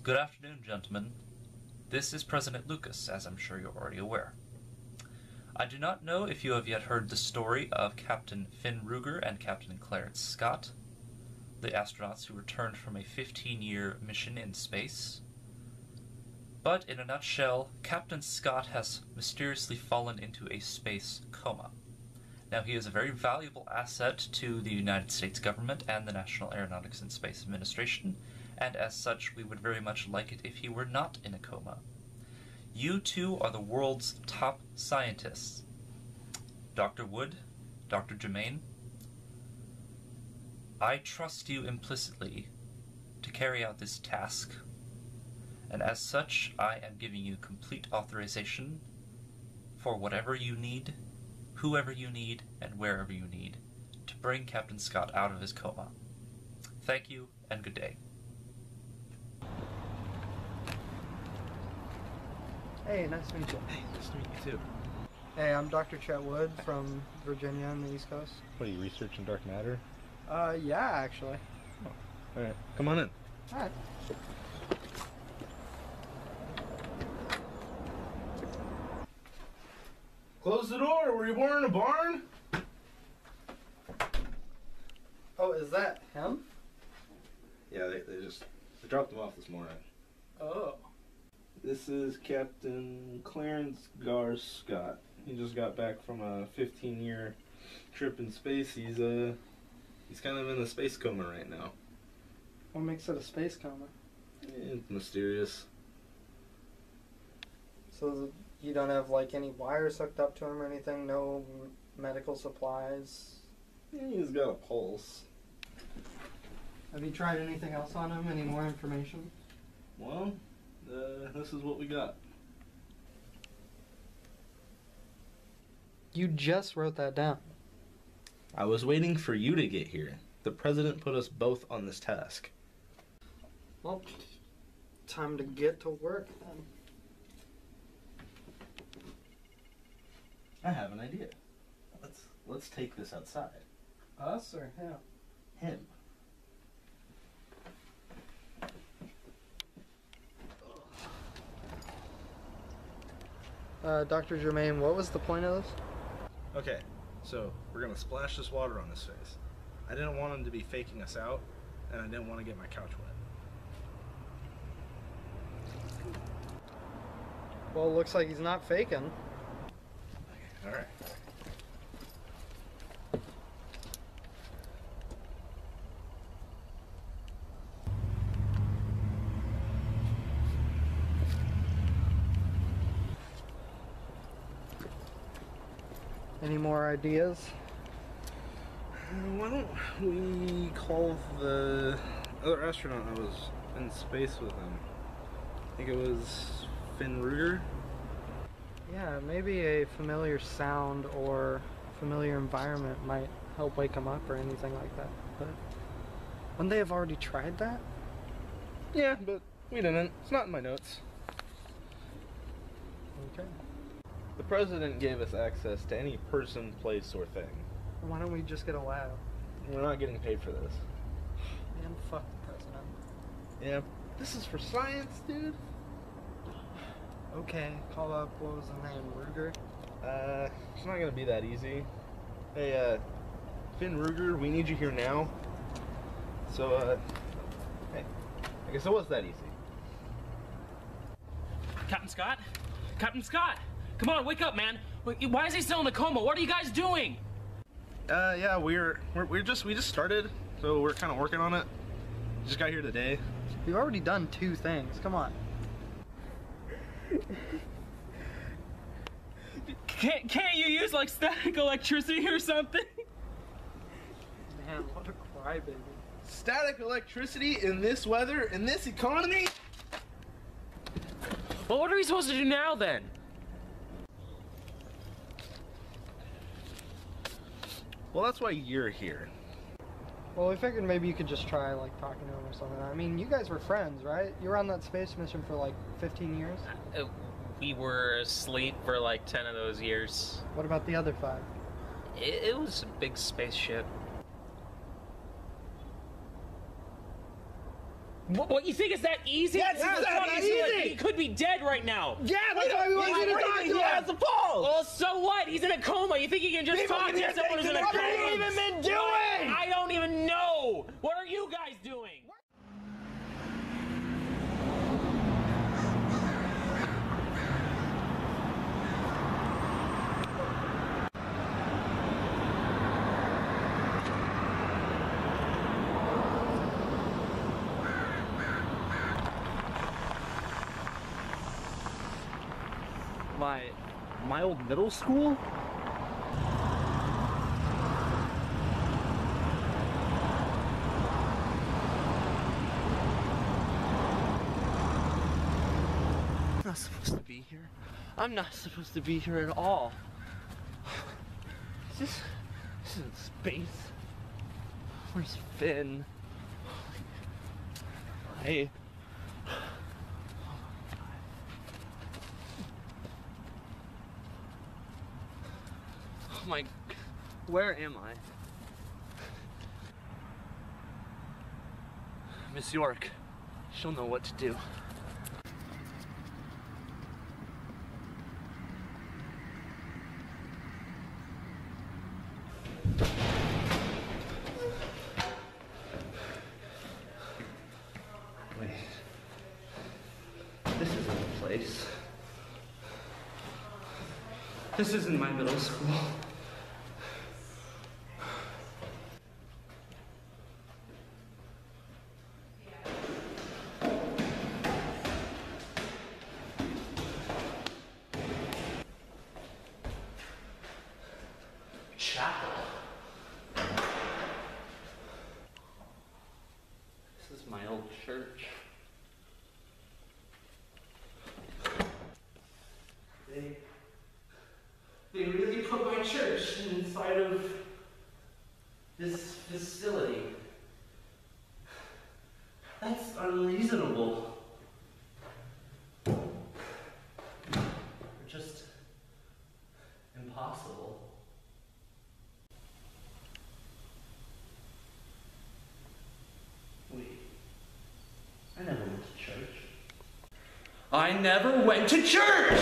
Good afternoon, gentlemen. This is President Lucas, as I'm sure you're already aware. I do not know if you have yet heard the story of Captain Finn Ruger and Captain Clarence Scott, the astronauts who returned from a 15-year mission in space. But in a nutshell, Captain Scott has mysteriously fallen into a space coma. Now, he is a very valuable asset to the United States government and the National Aeronautics and Space Administration, and as such, we would very much like it if he were not in a coma. You two are the world's top scientists. Dr. Wood, Dr. Germain, I trust you implicitly to carry out this task, and as such, I am giving you complete authorization for whatever you need, whoever you need, and wherever you need, to bring Captain Scott out of his coma. Thank you, and good day. Hey, nice to meet you. Hey, nice to meet you too. Hey, I'm Dr. Chet Wood from Virginia on the East Coast. What, are you researching dark matter? Yeah, actually. Oh, alright. Come on in. Alright. Close the door! Were you born in a barn? Oh, is that him? Yeah, they dropped him off this morning. Oh. This is Captain Clarence Scott. He just got back from a 15-year trip in space. He's kind of in a space coma right now. What makes it a space coma? It's mysterious. So you don't have like any wires hooked up to him or anything? No medical supplies? Yeah, he's got a pulse. Have you tried anything else on him? Any more information? Well, this is what we got. You just wrote that down. I was waiting for you to get here. The president put us both on this task. Well, time to get to work then. I have an idea. Let's take this outside. Us or him? Him. Dr. Germain, what was the point of this? Okay, so we're gonna splash this water on his face. I didn't want him to be faking us out, and I didn't want to get my couch wet. Well, it looks like he's not faking. Alright. Any more ideas? Why don't we call the other astronaut that was in space with him? I think it was Finn Ruger. Yeah, maybe a familiar sound or familiar environment might help wake him up or anything like that. But wouldn't they have already tried that? Yeah, but we didn't. It's not in my notes. Okay. The president gave us access to any person, place, or thing. Why don't we just get a lab? We're not getting paid for this. Man, fuck the president. Yeah, this is for science, dude. Okay, call up, what was his name, Ruger? It's not gonna be that easy. Hey, Finn Ruger, we need you here now. So, hey, I guess it was that easy. Captain Scott? Captain Scott! Come on, wake up, man! Why is he still in the coma? What are you guys doing? Yeah, we just started, so we're kind of working on it. Just got here today. You've already done 2 things, come on. Can't you use like static electricity or something? Man, what a crybaby. Static electricity in this weather, in this economy? Well, what are we supposed to do now then? Well, that's why you're here. Well, we figured maybe you could just try, like, talking to him or something. I mean, you guys were friends, right? You were on that space mission for, like, 15 years? We were asleep for like 10 of those years. What about the other 5? It was a big spaceship. What, you think it's that easy? Yes, This is it's that fucking easy. like, he could be dead right now. Yeah, that's why we want you to talk to him. He has the pulse. Well, so what? He's in a coma. You think he can just talk to someone who's in a coma? What have you even been doing? I don't even know. What are you guys doing? My old middle school? I'm not supposed to be here. I'm not supposed to be here at all. This isn't space. Where's Finn? Hey. Oh my, where am I? Miss York, she'll know what to do. Wait, this isn't the place. This isn't my middle school. Chapel. This is my old church. They really put my church inside of this facility. That's unreasonable. Or just impossible. Wait, I never went to church. I never went to church!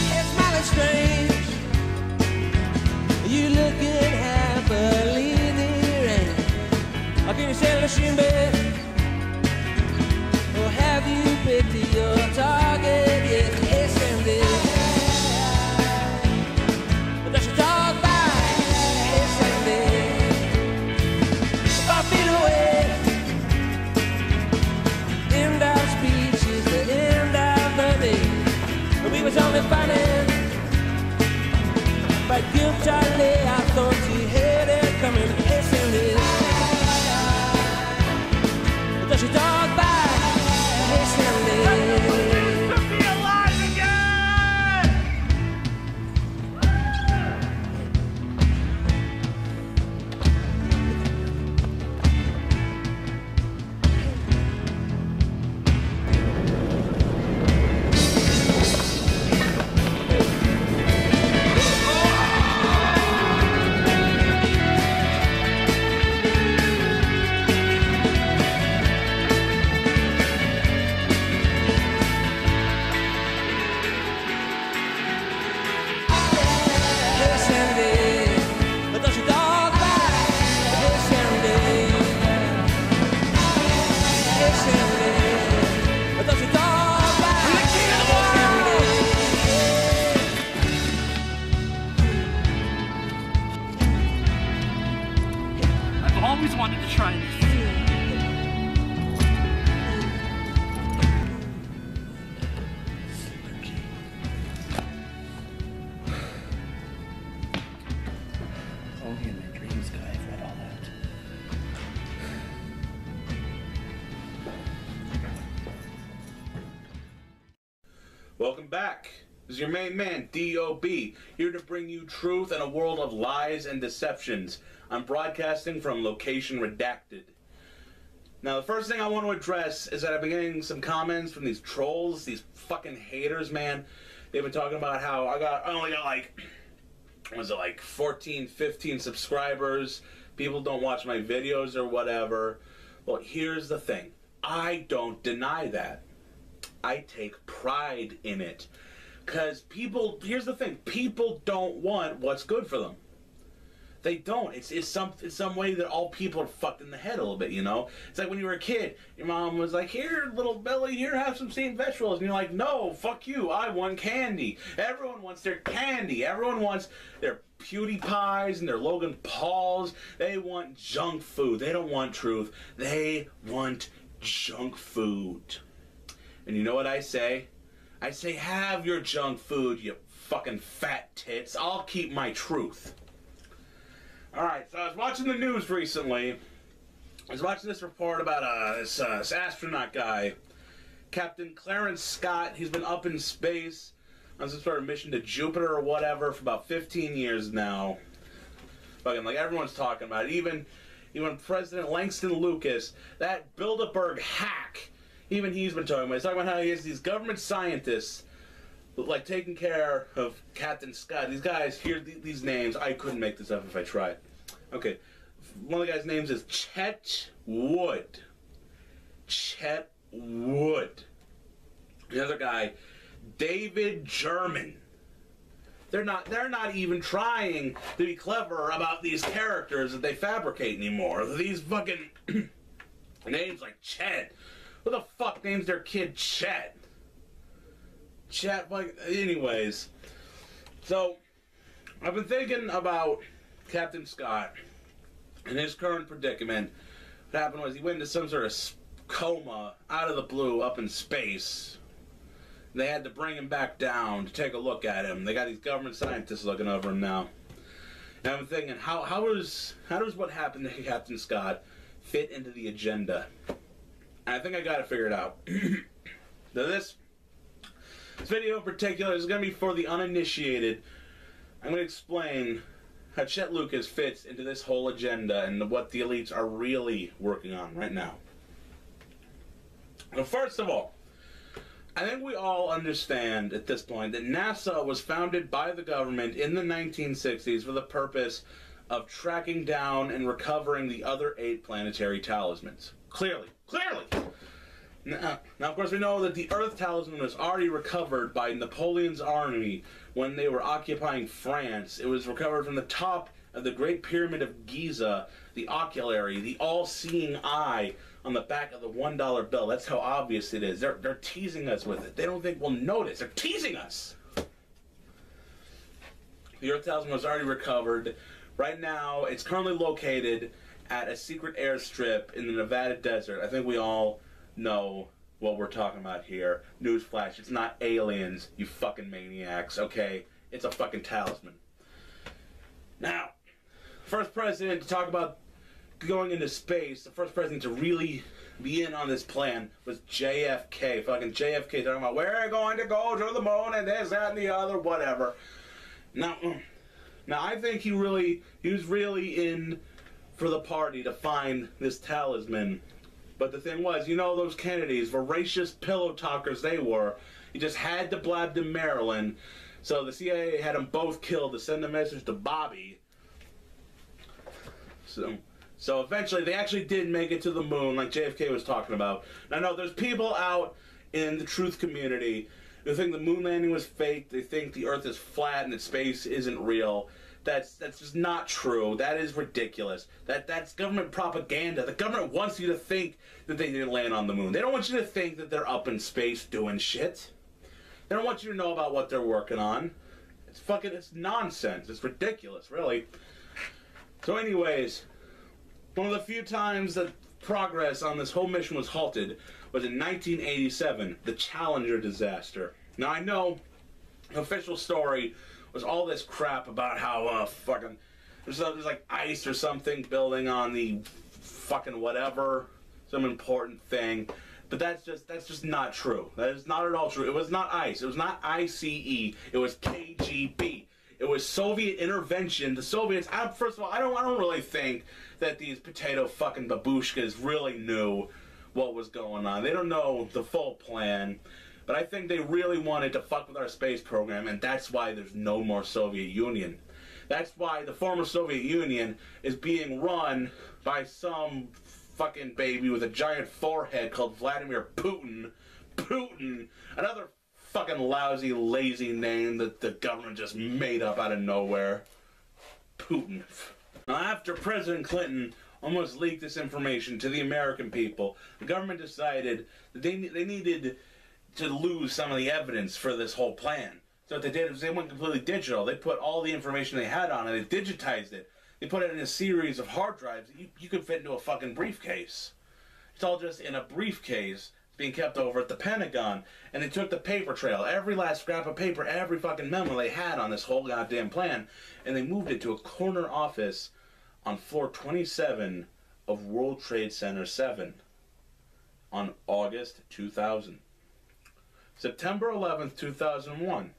It's mighty strange. You looking happily there. How can you sail a shrimp bed? Or have you picked your target? Yes, it's empty. But does your dog bite? It's empty. 5 feet away. End of speech is the end of the day. We was only fighting, but guiltily I thought you had it coming. It's ended. But does your dog bite? It's ended. I've always wanted to try this. Only in my dreams could I have read all that. Welcome back. This is your main man, D.O.B., here to bring you truth in a world of lies and deceptions. I'm broadcasting from location redacted. Now, the first thing I want to address is that I've been getting some comments from these trolls, these fucking haters, man. They've been talking about how I only got like, what was it, like 14, 15 subscribers, people don't watch my videos or whatever. Well, here's the thing. I don't deny that. I take pride in it. Because here's the thing, people don't want what's good for them. They don't. It's some way that all people are fucked in the head a little bit, you know? It's like when you were a kid, your mom was like, here, little Billy, here, have some steamed vegetables. And you're like, no, fuck you, I want candy. Everyone wants their candy. Everyone wants their PewDiePies and their Logan Pauls. They want junk food. They don't want truth. They want junk food. And you know what I say? I say, have your junk food, you fucking fat tits. I'll keep my truth. Alright, so I was watching the news recently. I was watching this report about this astronaut guy, Captain Clarence Scott. He's been up in space on some sort of mission to Jupiter or whatever for about 15 years now. Fucking, like, everyone's talking about it. Even President Langston Lucas, that Bilderberg hack, even he's been talking about it. He's talking about how he has these government scientists like taking care of Captain Scott. These guys, here, these names, I couldn't make this up if I tried. Okay, one of the guys' names is Chet Wood. Chet Wood. The other guy, David German. They're not even trying to be clever about these characters that they fabricate anymore. These fucking names like Chet. Who the fuck names their kid Chet? Chet, like, anyways. So, I've been thinking about Captain Scott and his current predicament. What happened was he went into some sort of coma out of the blue up in space. They had to bring him back down to take a look at him. They got these government scientists looking over him now. And I'm thinking, how does what happened to Captain Scott fit into the agenda? And I think I got it figured out. So this video in particular is going to be for the uninitiated. I'm going to explain how Chet Lucas fits into this whole agenda and what the elites are really working on right now. Well, first of all, I think we all understand at this point that NASA was founded by the government in the 1960s for the purpose of tracking down and recovering the other 8 planetary talismans. Clearly. Now, of course, we know that the Earth Talisman was already recovered by Napoleon's army when they were occupying France. It was recovered from the top of the Great Pyramid of Giza, the oculary, the all-seeing eye on the back of the $1 bill. That's how obvious it is. They're teasing us with it. They don't think we'll notice. They're teasing us. The Earth Talisman was already recovered. Right now, it's currently located at a secret airstrip in the Nevada desert. I think we all know what we're talking about here. Newsflash, it's not aliens, you fucking maniacs, okay? It's a fucking talisman. Now, first president to talk about going into space, the first president to really be in on this plan was JFK. Fucking JFK talking about, we're going to go to the moon and this, that, and the other, whatever. Now I think he was really in for the party to find this talisman. But the thing was, you know, those Kennedys, voracious pillow talkers they were, you just had to blab to Maryland. So the CIA had them both killed to send a message to Bobby. So eventually they actually did make it to the moon, like JFK was talking about. Now, no, there's people out in the truth community who think the moon landing was fake. They think the Earth is flat and that space isn't real. That's just not true. That is ridiculous. That's government propaganda. The government wants you to think that they didn't land on the moon. They don't want you to think that they're up in space doing shit. They don't want you to know about what they're working on. It's nonsense. It's ridiculous, really. So anyways, one of the few times that progress on this whole mission was halted was in 1987, the Challenger disaster. Now I know the official story was all this crap about how fucking there's like ice or something building on the fucking whatever, some important thing, but that's just not true. That is not at all true. It was not ice. It was not ICE. It was KGB. It was Soviet intervention. The Soviets. First of all, I don't really think that these potato fucking babushkas really knew what was going on. They don't know the full plan. But I think they really wanted to fuck with our space program, and that's why there's no more Soviet Union. That's why the former Soviet Union is being run by some fucking baby with a giant forehead called Vladimir Putin. Putin, another fucking lousy, lazy name that the government just made up out of nowhere. Putin. Now, after President Clinton almost leaked this information to the American people, the government decided that they needed to lose some of the evidence for this whole plan. So what they did was they went completely digital. They put all the information they had on it, they digitized it. They put it in a series of hard drives that you could fit into a fucking briefcase. It's all just in a briefcase being kept over at the Pentagon. And they took the paper trail, every last scrap of paper, every fucking memo they had on this whole goddamn plan, and they moved it to a corner office on floor 27 of World Trade Center 7 on August 2000. September 11th, 2001.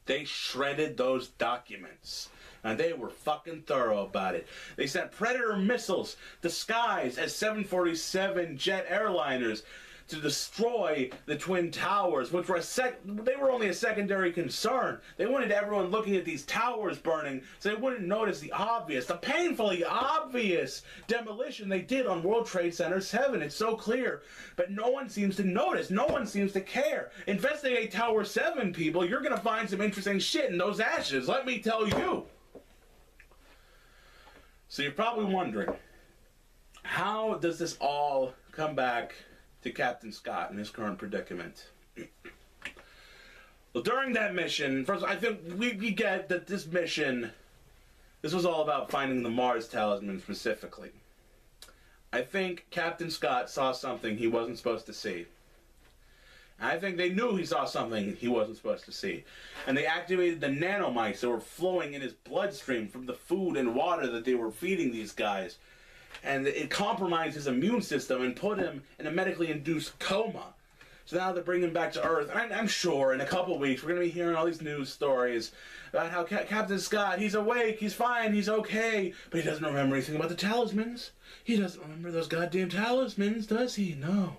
They shredded those documents. And they were fucking thorough about it. They sent Predator missiles disguised as 747 jet airliners to destroy the Twin Towers, which were they were only a secondary concern. They wanted everyone looking at these towers burning so they wouldn't notice the obvious, the painfully obvious demolition they did on World Trade Center 7. It's so clear, but no one seems to notice. No one seems to care. Investigate Tower 7, people. You're going to find some interesting shit in those ashes, let me tell you. So you're probably wondering, how does this all come back to Captain Scott in his current predicament? Well, during that mission, first, I think we get that this mission, this was all about finding the Mars talisman specifically. I think Captain Scott saw something he wasn't supposed to see. I think they knew he saw something he wasn't supposed to see. And they activated the nanomites that were flowing in his bloodstream from the food and water that they were feeding these guys. And it compromised his immune system and put him in a medically induced coma. So now they're bringing him back to Earth. And I'm sure in a couple weeks we're going to be hearing all these news stories about how Captain Scott, he's awake, he's fine, he's okay, but he doesn't remember anything about the talismans. He doesn't remember those goddamn talismans, does he? No.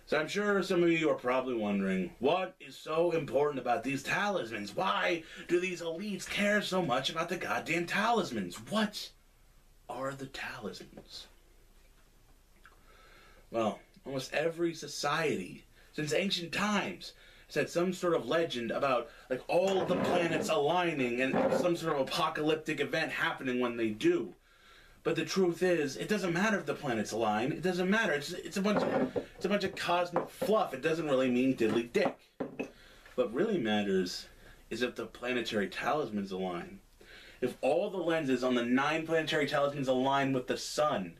So I'm sure some of you are probably wondering, what is so important about these talismans? Why do these elites care so much about the goddamn talismans? What are the talismans? Well, almost every society since ancient times has had some sort of legend about like all the planets aligning and some sort of apocalyptic event happening when they do. But the truth is, it doesn't matter if the planets align. It doesn't matter. It's a bunch of cosmic fluff. It doesn't really mean diddly dick. What really matters is if the planetary talismans align. If all the lenses on the 9 planetary talismans align with the sun,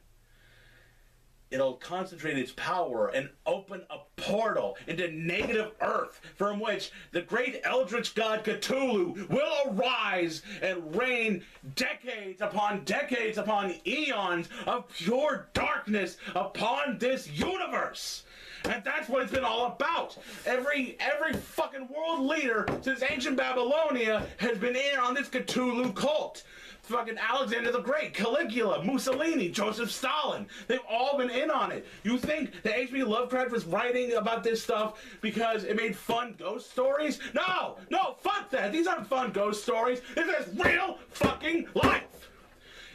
it'll concentrate its power and open a portal into negative Earth from which the great eldritch god Cthulhu will arise and reign decades upon eons of pure darkness upon this universe. And that's what it's been all about. Every fucking world leader since ancient Babylonia has been in on this Cthulhu cult. Fucking Alexander the Great, Caligula, Mussolini, Joseph Stalin. They've all been in on it. You think that H.P. Lovecraft was writing about this stuff because it made fun ghost stories? No, fuck that. These aren't fun ghost stories. This is real fucking life.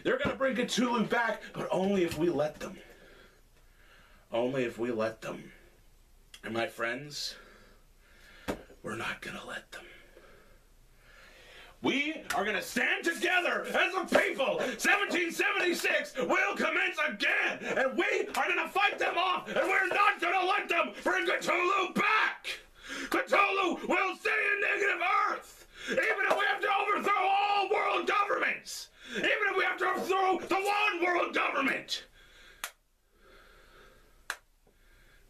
They're gonna bring Cthulhu back, but only if we let them. Only if we let them. And my friends, we're not gonna let them. We are going to stand together as a people. 1776 will commence again. And we are going to fight them off. And we're not going to let them bring Cthulhu back. Cthulhu will stay in negative Earth. Even if we have to overthrow all world governments. Even if we have to overthrow the one world government.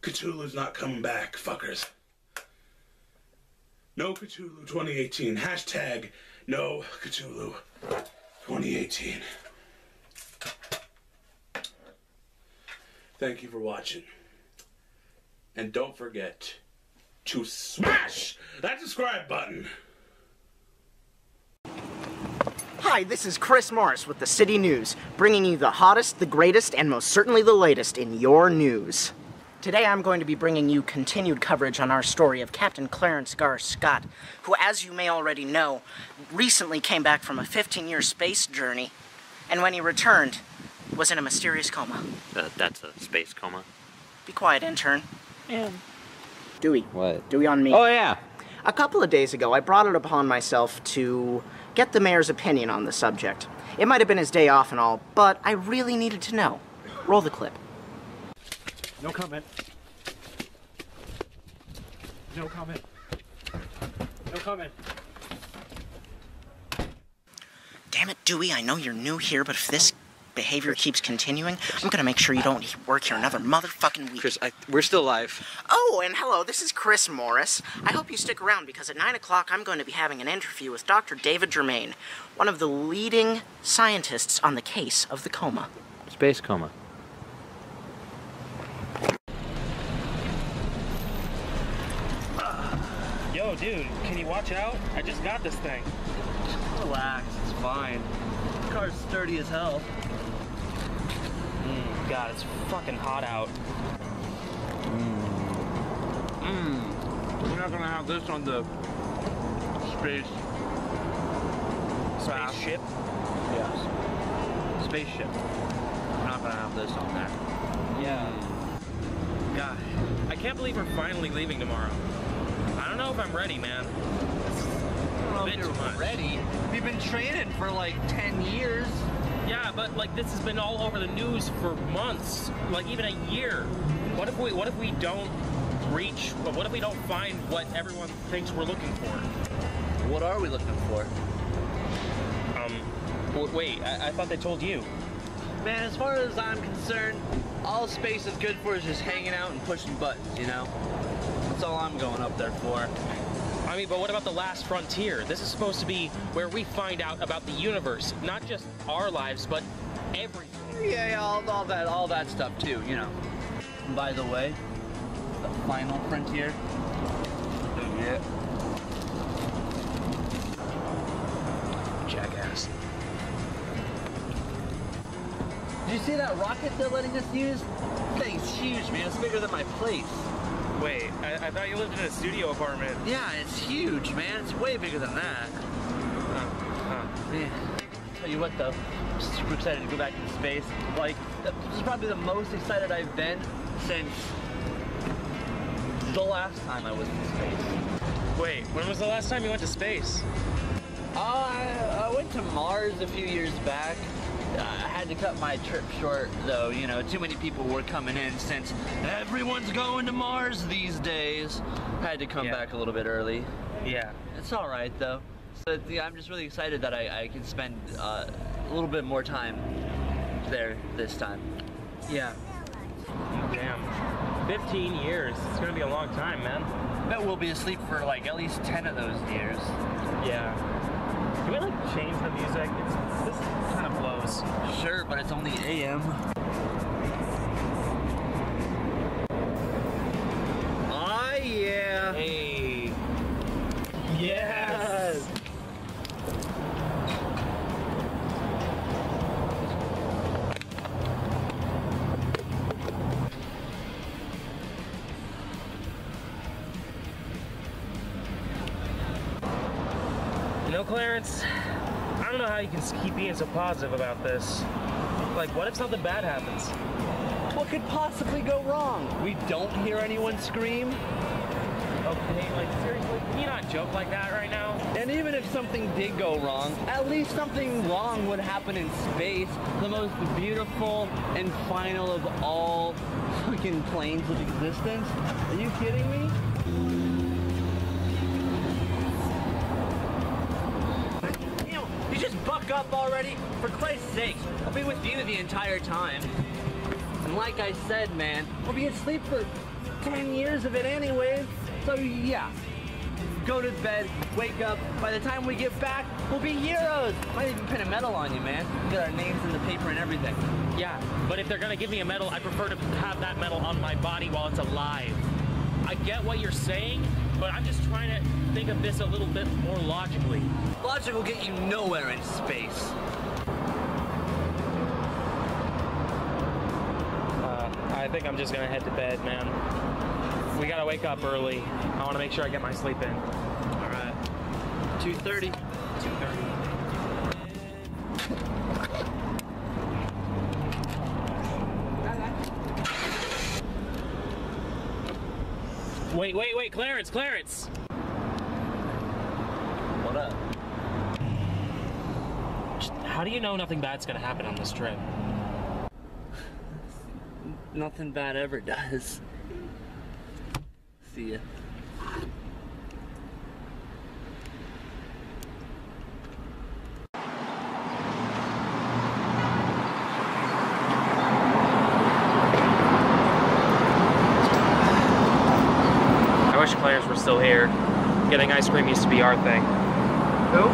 Cthulhu's not coming back, fuckers. No Cthulhu 2018. Hashtag No Cthulhu 2018. Thank you for watching. And don't forget to smash that subscribe button. Hi, this is Chris Morris with the City News, bringing you the hottest, the greatest, and most certainly the latest in your news. Today I'm going to be bringing you continued coverage on our story of Captain Clarence Gar Scott, who, as you may already know, recently came back from a 15-year space journey, and when he returned, was in a mysterious coma. That's a space coma? Be quiet, intern. Yeah. Dewey. What? Dewey on me. Oh, yeah. A couple of days ago, I brought it upon myself to get the mayor's opinion on the subject. It might have been his day off and all, but I really needed to know. Roll the clip. No comment. No comment. No comment. Damn it, Dewey, I know you're new here, but if this behavior keeps continuing, I'm gonna make sure you don't work here another motherfucking week. Chris, we're still live. Oh, and hello, this is Chris Morris. I hope you stick around because at 9 o'clock I'm going to be having an interview with Dr. David Germain, one of the leading scientists on the case of the coma. Space coma. Yo, dude, can you watch out? I just got this thing. Relax, it's fine. The car's sturdy as hell. God, it's fucking hot out. We're not gonna have this on the Spaceship? Yes. Spaceship. We're not gonna have this on there. Yeah. God, I can't believe we're finally leaving tomorrow. I don't know if I'm ready, man. I don't know if you're ready. We've been training for like 10 years. Yeah, but like this has been all over the news for months, like even a year. What if we don't reach? What if we don't find what everyone thinks we're looking for? What are we looking for? Wait, I thought they told you. Man, as far as I'm concerned, all space is good for is just hanging out and pushing buttons, you know? That's all I'm going up there for. I mean, but what about the last frontier? This is supposed to be where we find out about the universe, not just our lives, but everything. Yeah, all that stuff too, you know. And by the way, the final frontier. Yeah. Jackass. Did you see that rocket they're letting us use? That thing's huge, man. It's bigger than my place. Wait, I thought you lived in a studio apartment. Yeah, it's huge, man. It's way bigger than that. Yeah. Tell you what, though, I'm super excited to go back into space. Like, this is probably the most excited I've been since the last time I was in space. Wait, when was the last time you went to space? I went to Mars a few years back. I had to cut my trip short, though, you know, too many people were coming in since everyone's going to Mars these days. Had to come back a little bit early. Yeah. It's all right, though. So, yeah, I'm just really excited that I can spend a little bit more time there this time. Yeah. Damn. 15 years. It's gonna be a long time, man. I bet we'll be asleep for, like, at least 10 of those years. Yeah. Can we, like, change the music? This kind of blows. Sure, but it's only AM. Ah, yeah. Hey. Yes. You know, Clarence, I don't know how you can keep being so positive about this. Like, what if something bad happens? What could possibly go wrong? We don't hear anyone scream. Okay, like, seriously, can you not joke like that right now? And even if something did go wrong, at least something wrong would happen in space, the most beautiful and final of all fucking planes of existence. Are you kidding me? You just buck up already? For Christ's sake, I'll be with you the entire time. And like I said, man, we'll be asleep for 10 years of it anyways. So yeah, go to bed, wake up. By the time we get back, we'll be heroes. Might even pin a medal on you, man. Get our names in the paper and everything. Yeah, but if they're gonna give me a medal, I prefer to have that medal on my body while it's alive. I get what you're saying, but I'm just trying to think of this a little bit more logically. Logic will get you nowhere in space. I think I'm just gonna head to bed, man. We gotta wake up early. I wanna make sure I get my sleep in. All right. 2:30. 2:30. Wait, Clarence! What up? How do you know nothing bad's gonna happen on this trip? Nothing bad ever does. See ya. I wish Clarence were still here. Getting ice cream used to be our thing. Who?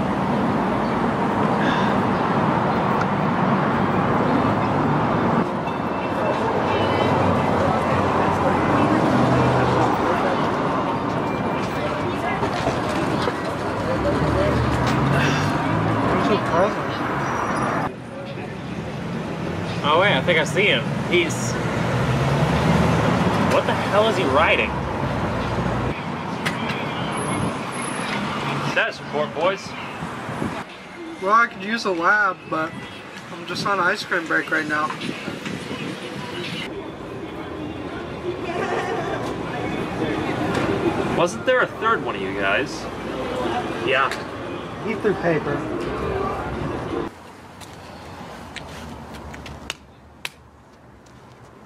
Oh wait, I think I see him. He's... What the hell is he riding? Status report, boys. Well, I could use a lab, but I'm just on ice cream break right now. Wasn't there a third one of you guys? Yeah. He threw paper.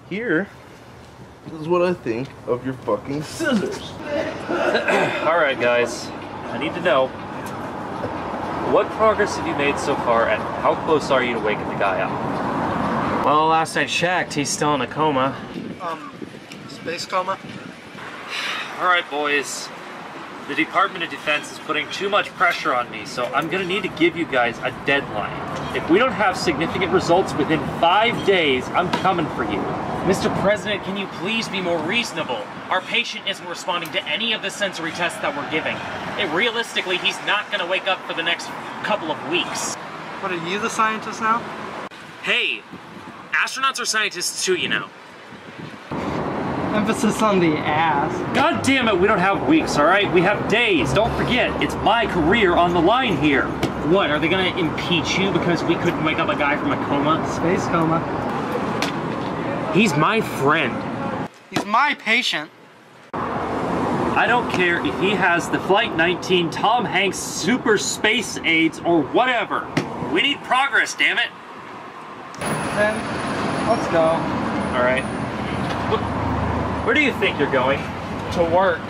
Here is what I think of your fucking scissors. Alright guys, I need to know, what progress have you made so far and how close are you to waking the guy up? Well, last I checked, he's still in a coma. Space coma? Alright boys, the Department of Defense is putting too much pressure on me, so I'm gonna need to give you guys a deadline. If we don't have significant results within 5 days, I'm coming for you. Mr. President, can you please be more reasonable? Our patient isn't responding to any of the sensory tests that we're giving. Realistically, he's not gonna wake up for the next couple of weeks. What, are you the scientist now? Hey, astronauts are scientists too, you know. Emphasis on the ass. God damn it, we don't have weeks, alright? We have days. Don't forget, it's my career on the line here. What, are they gonna impeach you because we couldn't wake up a guy from a coma? Space coma. He's my friend. He's my patient. I don't care if he has the Flight 19 Tom Hanks Super Space AIDS or whatever. We need progress, damn it. Then, let's go. Alright. Where do you think you're going? To work.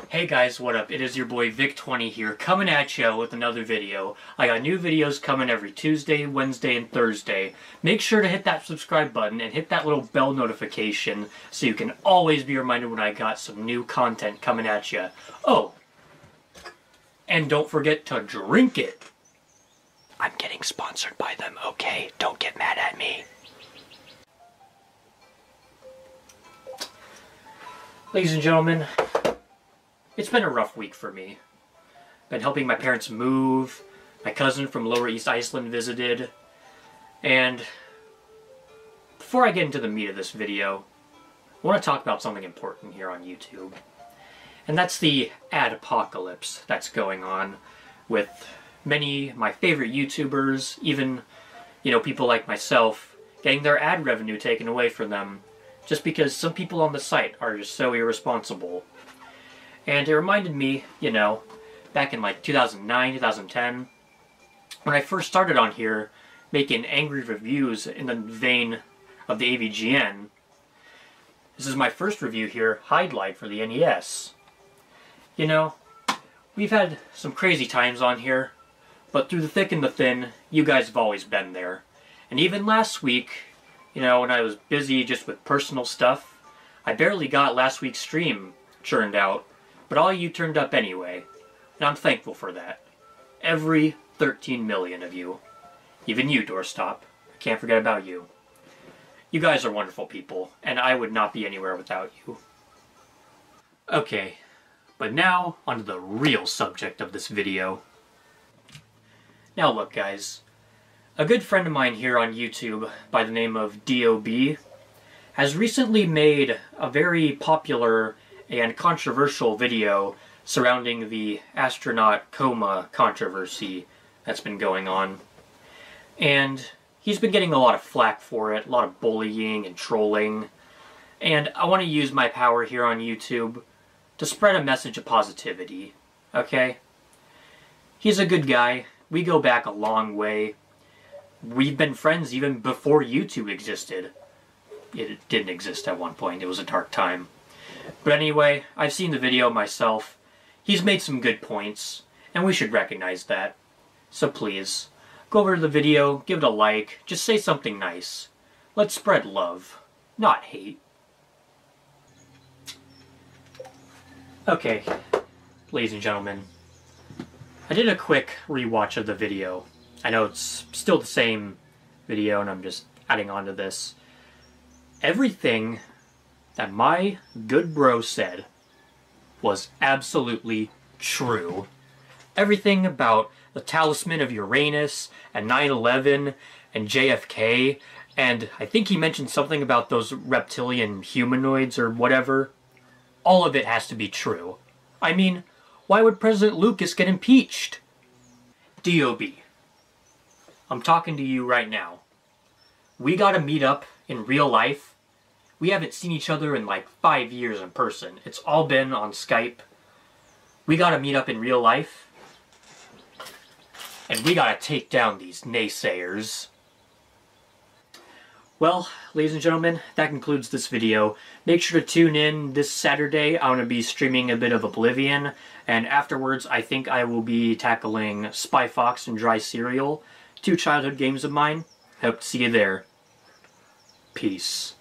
Hey guys, what up? It is your boy Vic20 here, coming at you with another video. I got new videos coming every Tuesday, Wednesday, and Thursday. Make sure to hit that subscribe button and hit that little bell notification so you can always be reminded when I got some new content coming at you. Oh, and don't forget to drink it. I'm getting sponsored by them, okay? Don't get mad at me. Ladies and gentlemen, it's been a rough week for me. Been helping my parents move, my cousin from Lower East Iceland visited, and before I get into the meat of this video, I want to talk about something important here on YouTube. And that's the ad apocalypse that's going on with many of my favorite YouTubers, even, people like myself, getting their ad revenue taken away from them just because some people on the site are just so irresponsible. And it reminded me, back in like 2009, 2010, when I first started on here making angry reviews in the vein of the AVGN. This is my first review here, Highlight for the NES. We've had some crazy times on here, but through the thick and the thin, you guys have always been there. And even last week, when I was busy just with personal stuff, I barely got last week's stream churned out. But all you turned up anyway, and I'm thankful for that. Every 13 million of you. Even you, Doorstop. I can't forget about you. You guys are wonderful people, and I would not be anywhere without you. Okay, but now onto the real subject of this video. Now look guys, a good friend of mine here on YouTube by the name of DOB has recently made a very popular and controversial video surrounding the astronaut Coma controversy that's been going on. And he's been getting a lot of flack for it, a lot of bullying and trolling. And I want to use my power here on YouTube to spread a message of positivity, okay? He's a good guy. We go back a long way. We've been friends even before YouTube existed. It didn't exist at one point. It was a dark time. But anyway, I've seen the video myself. He's made some good points, and we should recognize that. So please, go over to the video, give it a like, just say something nice. Let's spread love, not hate. Okay, ladies and gentlemen, I did a quick rewatch of the video. I know it's still the same video and I'm just adding on to this. Everything that my good bro said was absolutely true. Everything about the talisman of Uranus and 9/11 and JFK, and I think he mentioned something about those reptilian humanoids or whatever. All of it has to be true. I mean, why would President Lucas get impeached? DOB, I'm talking to you right now. We gotta meet up in real life. We haven't seen each other in like 5 years in person. It's all been on Skype. We gotta meet up in real life. And we gotta take down these naysayers. Well, ladies and gentlemen, that concludes this video. Make sure to tune in this Saturday. I'm going to be streaming a bit of Oblivion, and afterwards I think I will be tackling Spy Fox and Dry Cereal, 2 childhood games of mine. Hope to see you there. Peace.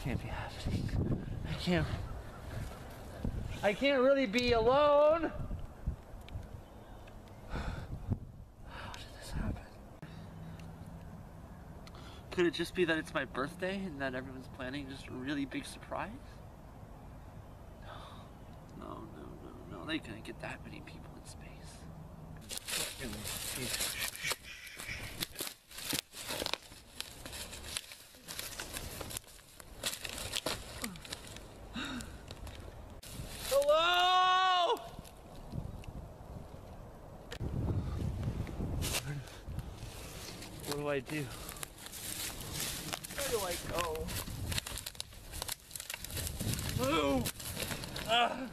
Can't be happening. I can't really be alone. How did this happen? Could it just be that it's my birthday and that everyone's planning just a really big surprise? No. They couldn't get that many people in space. Hello? What do I do? Where do I go? Move! I'm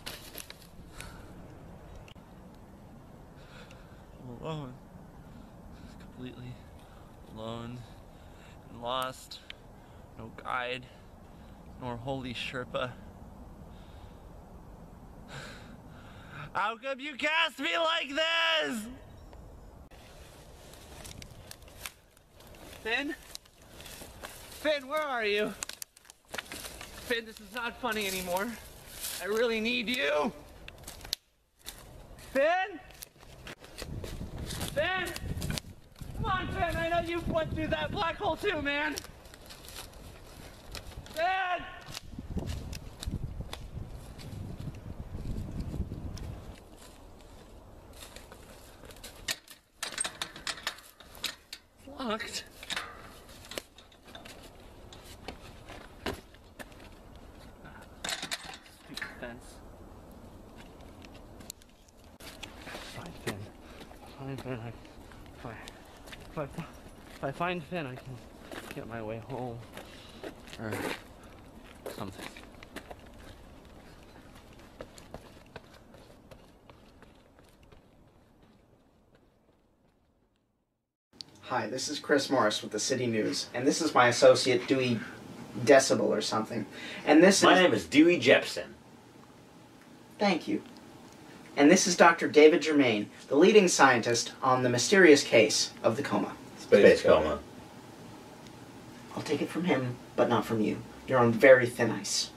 alone. completely alone and lost. No guide, nor holy Sherpa. How come you cast me like this? Finn? Finn, where are you? Finn, this is not funny anymore. I really need you. Finn? Finn? Come on, Finn, I know you went through that black hole too, man. Finn! Locked. Stupid fence. Fine, Finn. Fine, Finn. If I find Finn, I can get my way home. Or something. Hi, this is Chris Morris with the City News, and this is my associate Dewey Decibel or something. And My name is Dewey Jepson. Thank you. And this is Dr. David Germain, the leading scientist on the mysterious case of the coma. Space coma. I'll take it from him, but not from you. You're on very thin ice.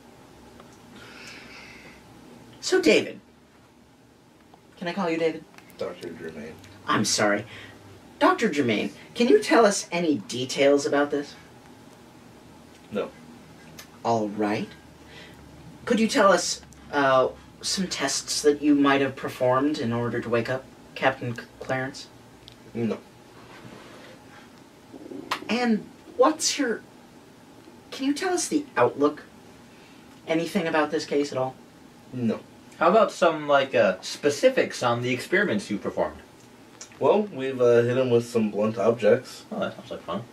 So, David. Can I call you David? Dr. Germain. I'm sorry. Dr. Germain, can you tell us any details about this? No. All right. Could you tell us some tests that you might have performed in order to wake up Captain Clarence? No. And what's your... Can you tell us the outlook? Anything about this case at all? No. How about some, specifics on the experiments you performed? Well, we've hit him with some blunt objects. Oh, that sounds like fun.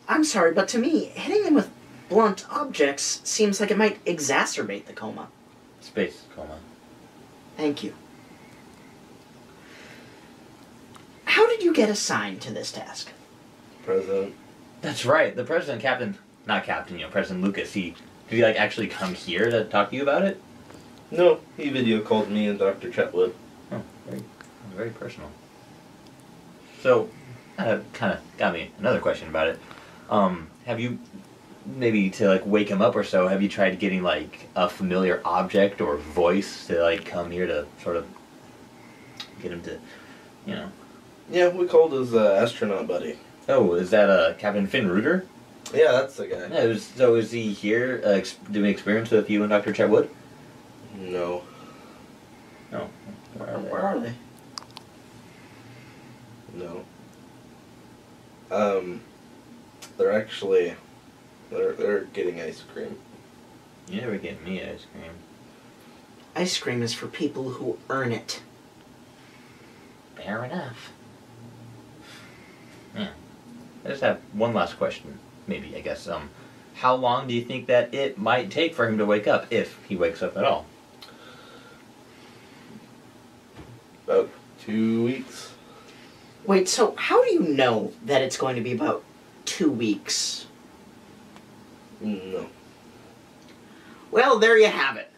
I'm sorry, but to me, hitting him with blunt objects seems like it might exacerbate the coma. Space coma. Thank you. How did you get assigned to this task? President. That's right. The President, President Lucas, did he actually come here to talk to you about it? No, he video called me and Dr. Chetwood. Oh, very personal. So, kind of got me another question about it. Have you, maybe to wake him up or so, have you tried getting a familiar object or voice to come here to sort of get him to, Yeah, we called his astronaut buddy. Oh, is that Captain Finn Ruger? Yeah, that's the guy. Yeah, so is he here doing experiments with you and Dr. Chetwood? No. No. Where are they? No. They're actually... They're getting ice cream. You never get me ice cream. Ice cream is for people who earn it. Fair enough. Yeah. I just have one last question, maybe, I guess. How long do you think that it might take for him to wake up, if he wakes up at all? About 2 weeks. Wait, so how do you know that it's going to be about 2 weeks? No. Well, there you have it.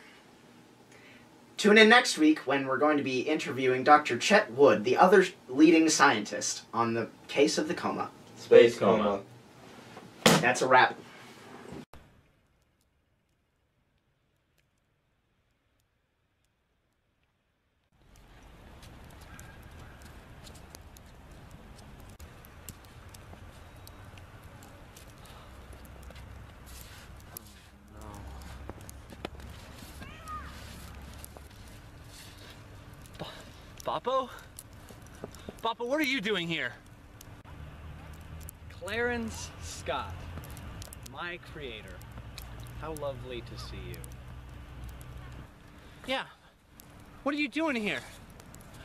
Tune in next week when we're going to be interviewing Dr. Chet Wood, the other leading scientist on the case of the coma. Space coma. That's a wrap. Boppo? Boppo, what are you doing here? Clarence Scott, my creator. How lovely to see you. Yeah. What are you doing here?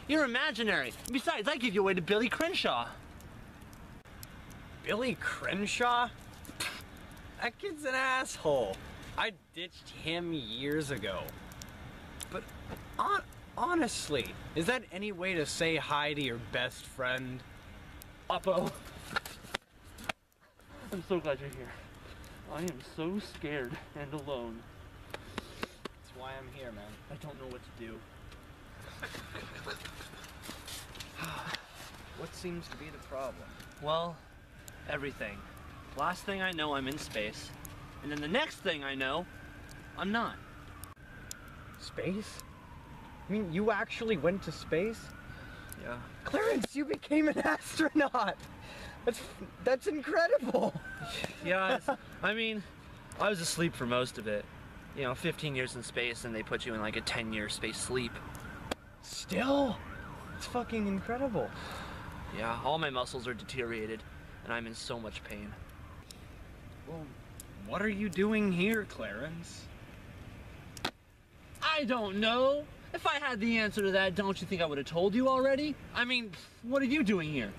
You're imaginary. Besides, I give you away to Billy Crenshaw. Billy Crenshaw? That kid's an asshole. I ditched him years ago. But honestly, is that any way to say hi to your best friend? Oppo. I'm so glad you're here. I am so scared and alone. That's why I'm here, man. I don't know what to do. What seems to be the problem? Well, everything. Last thing I know, I'm in space. And then the next thing I know, I'm not. Space? I mean, you actually went to space? Yeah. Clarence, you became an astronaut! That's incredible! Yeah, I mean, I was asleep for most of it. You know, 15 years in space, and they put you in like a 10-year space sleep. Still? It's fucking incredible. Yeah, all my muscles are deteriorated, and I'm in so much pain. Well, what are you doing here, Clarence? I don't know. If I had the answer to that, don't you think I would have told you already? I mean, what are you doing here?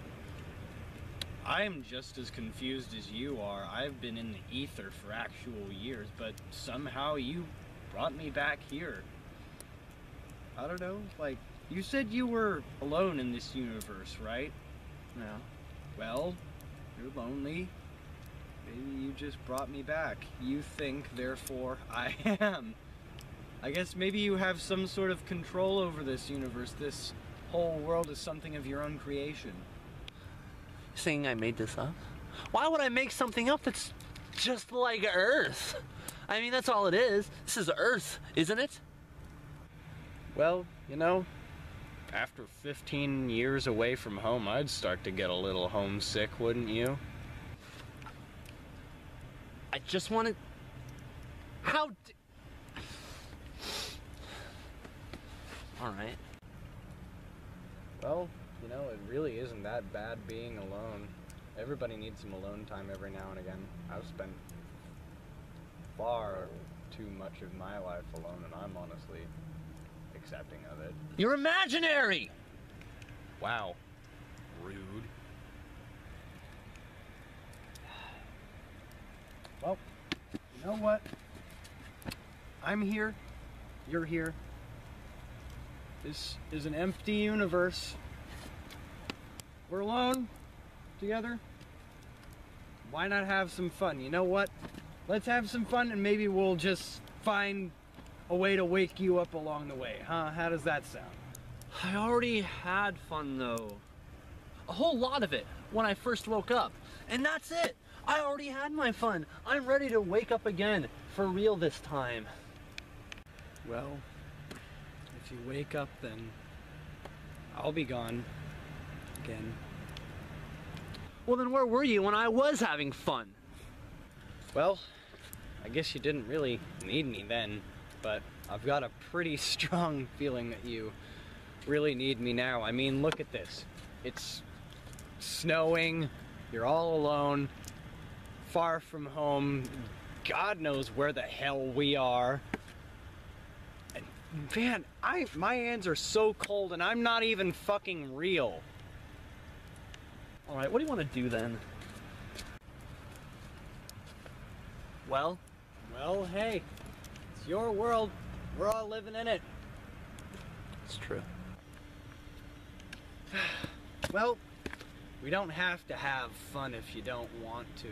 I am just as confused as you are. I've been in the ether for actual years, but somehow you brought me back here. I don't know, like, you said you were alone in this universe, right? Yeah. Well, you're lonely. Maybe you just brought me back. You think, therefore, I am. I guess maybe you have some sort of control over this universe. This whole world is something of your own creation. Saying I made this up? Why would I make something up that's just like Earth? I mean, that's all it is. This is Earth, isn't it? Well, you know, after 15 years away from home, I'd start to get a little homesick, wouldn't you? I just wanted... Alright. Well, you know, it really isn't that bad being alone. Everybody needs some alone time every now and again. I've spent far too much of my life alone, and I'm honestly accepting of it. You're imaginary! Wow. Rude. Well, you know what? I'm here. You're here. This is an empty universe. We're alone, together. Why not have some fun? You know what? Let's have some fun, and maybe we'll just find a way to wake you up along the way, huh? How does that sound? I already had fun, though. A whole lot of it when I first woke up. And that's it. I already had my fun. I'm ready to wake up again, for real this time. Well, if you wake up, then I'll be gone again. Well, then where were you when I was having fun? Well, I guess you didn't really need me then, but I've got a pretty strong feeling that you really need me now. I mean, look at this. It's snowing, you're all alone, far from home, God knows where the hell we are. And man, my hands are so cold and I'm not even fucking real. Alright, what do you want to do then? Well, hey, it's your world. We're all living in it. it's true. Well, we don't have to have fun if you don't want to.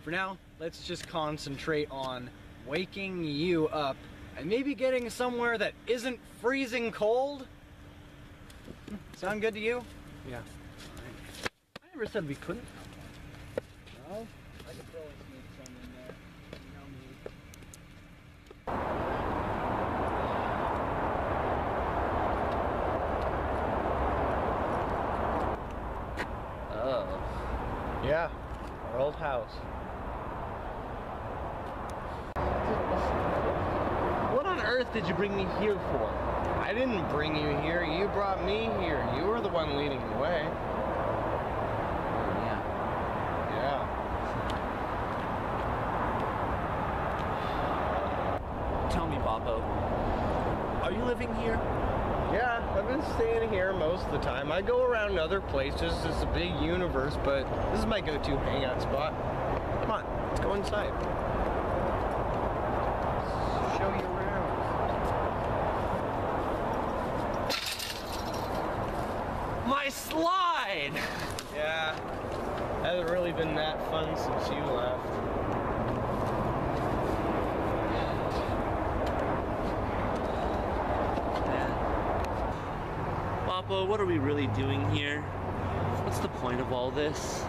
For now, let's just concentrate on waking you up and maybe getting somewhere that isn't freezing cold. Sound good to you? Yeah. I never said we couldn't. No? I could probably sneak some in there. You know me. Oh. Yeah, our old house. What on earth did you bring me here for? I didn't bring you here, you brought me here. You were the one leading the way. Yeah. Yeah. Tell me, Bobo, are you living here? Yeah, I've been staying here most of the time. I go around other places. It's a big universe, but this is my go-to hangout spot. Come on, let's go inside. Show you around. My slide! Yeah, hasn't really been that fun since you left. Papa, what are we really doing here? What's the point of all this?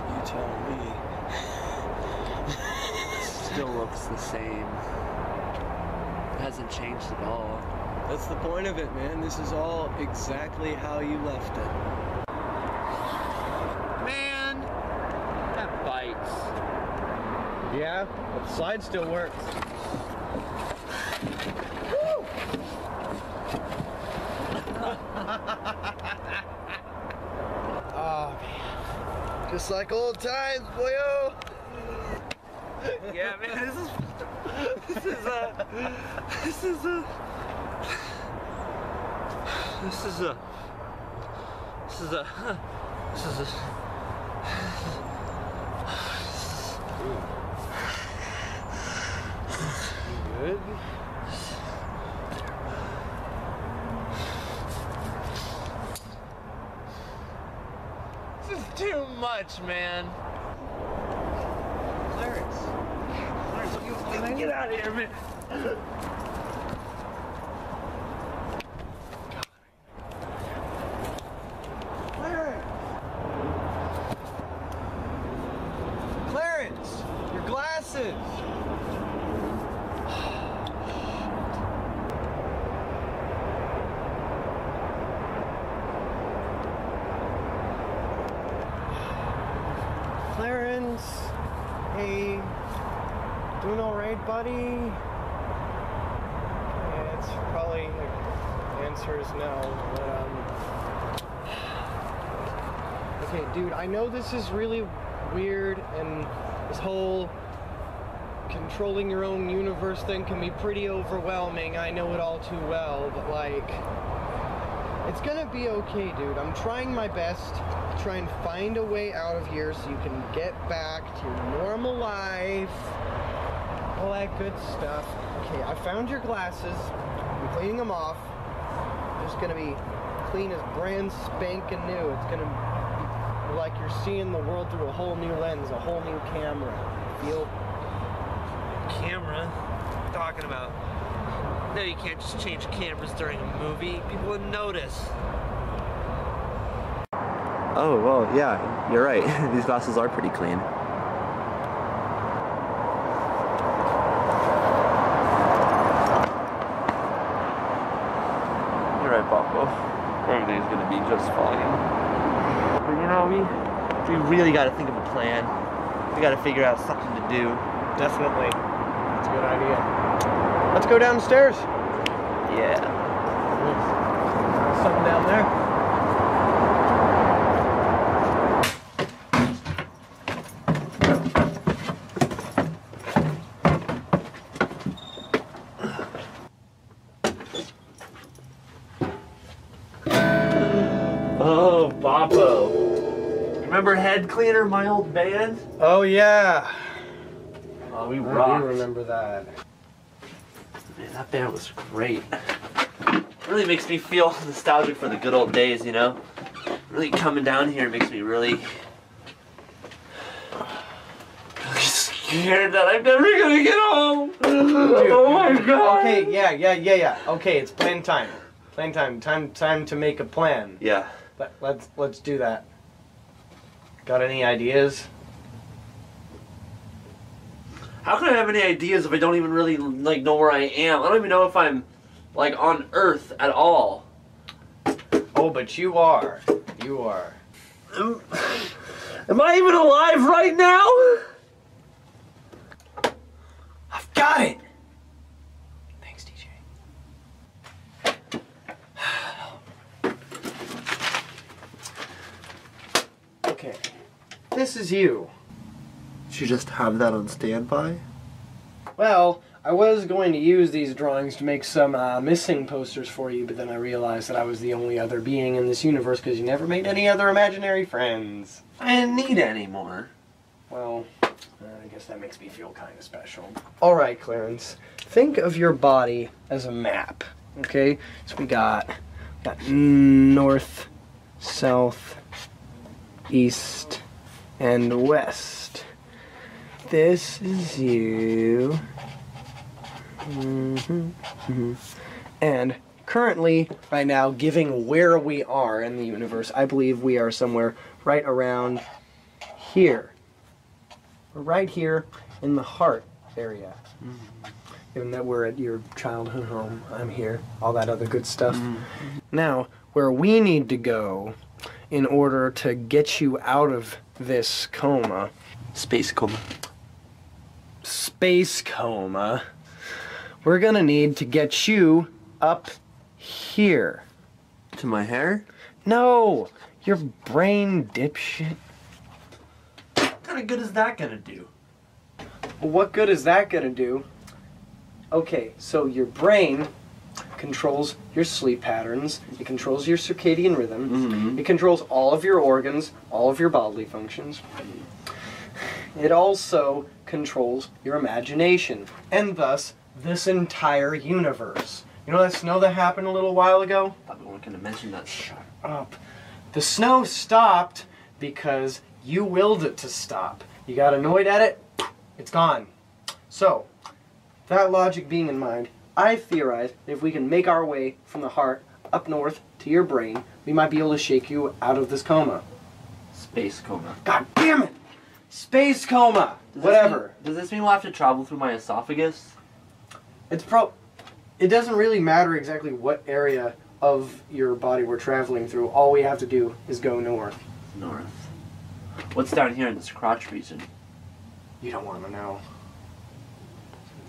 You tell me. Still looks the same. It hasn't changed at all. That's the point of it, man. This is all exactly how you left it. Man, that bites. Yeah, but the slide still works. Oh man, just like old times, boyo. Yeah, man, this is Good. This is too much, man. Clarence, You get out of here, man. Clarence, your glasses. Clarence, hey, doing all right, buddy? Yeah, it's probably the answer is no, but okay, dude, I know this is really weird, and this whole controlling your own universe thing can be pretty overwhelming. I know it all too well, but like, it's gonna be okay, dude. I'm trying my best to try and find a way out of here so you can get back to your normal life, all that good stuff. Okay, I found your glasses. I'm cleaning them off. They're just gonna be clean as brand spanking new. It's gonna be like you're seeing the world through a whole new lens, a whole new camera. Feel? Camera? What are you talking about? No, you can't just change cameras during a movie. People would notice. Oh, well, yeah, you're right. These glasses are pretty clean. You're right, Papo. Everything's gonna be just fine. But you know, we really gotta think of a plan. We gotta figure out something to do. Definitely. That's a good idea. Let's go downstairs. Yeah. Something down there. Oh, Papo. Remember Head Cleaner, my old band? Oh, yeah. Oh, we I rocked. do remember that. Man, that band was great. It really makes me feel nostalgic for the good old days, you know? Really coming down here makes me really scared that I'm never gonna get home. Dude, oh my god. Okay, yeah. Okay, it's plan time. Plan time. Time to make a plan. Yeah. Let's do that. Got any ideas? How can I have any ideas if I don't even really like know where I am? I don't even know if I'm like on Earth at all. Oh, but you are. You are. Am I even alive right now? I've got it. Thanks, DJ. Okay. This is you. Should you just have that on standby? Well, I was going to use these drawings to make some missing posters for you, but then I realized that I was the only other being in this universe because you never made any other imaginary friends. I didn't need any more. Well, I guess that makes me feel kind of special. Alright, Clarence. Think of your body as a map, okay? So we got north, south, east, and west. This is you. And currently, right now, given where we are in the universe, I believe we are somewhere right around here. We're right here in the heart area. Given that we're at your childhood home, I'm here, all that other good stuff. Now, where we need to go in order to get you out of this coma. Space coma. Space coma. We're gonna need to get you up here. To my hair? No! Your brain, dipshit. What kind of good is that gonna do? Well, what good is that gonna do? Okay, so your brain controls your sleep patterns, it controls your circadian rhythm, it controls all of your organs, all of your bodily functions. It also controls your imagination, and thus this entire universe. You know that snow that happened a little while ago? I thought we weren't gonna mention that. Shut up. The snow stopped because you willed it to stop. You got annoyed at it, it's gone. So, that logic being in mind, I theorize that if we can make our way from the heart up north to your brain, we might be able to shake you out of this coma. Space coma. God damn it! Space coma! Whatever. Does this mean we'll have to travel through my esophagus? It doesn't really matter exactly what area of your body we're traveling through. All we have to do is go north. North. What's down here in this crotch region? You don't want to know.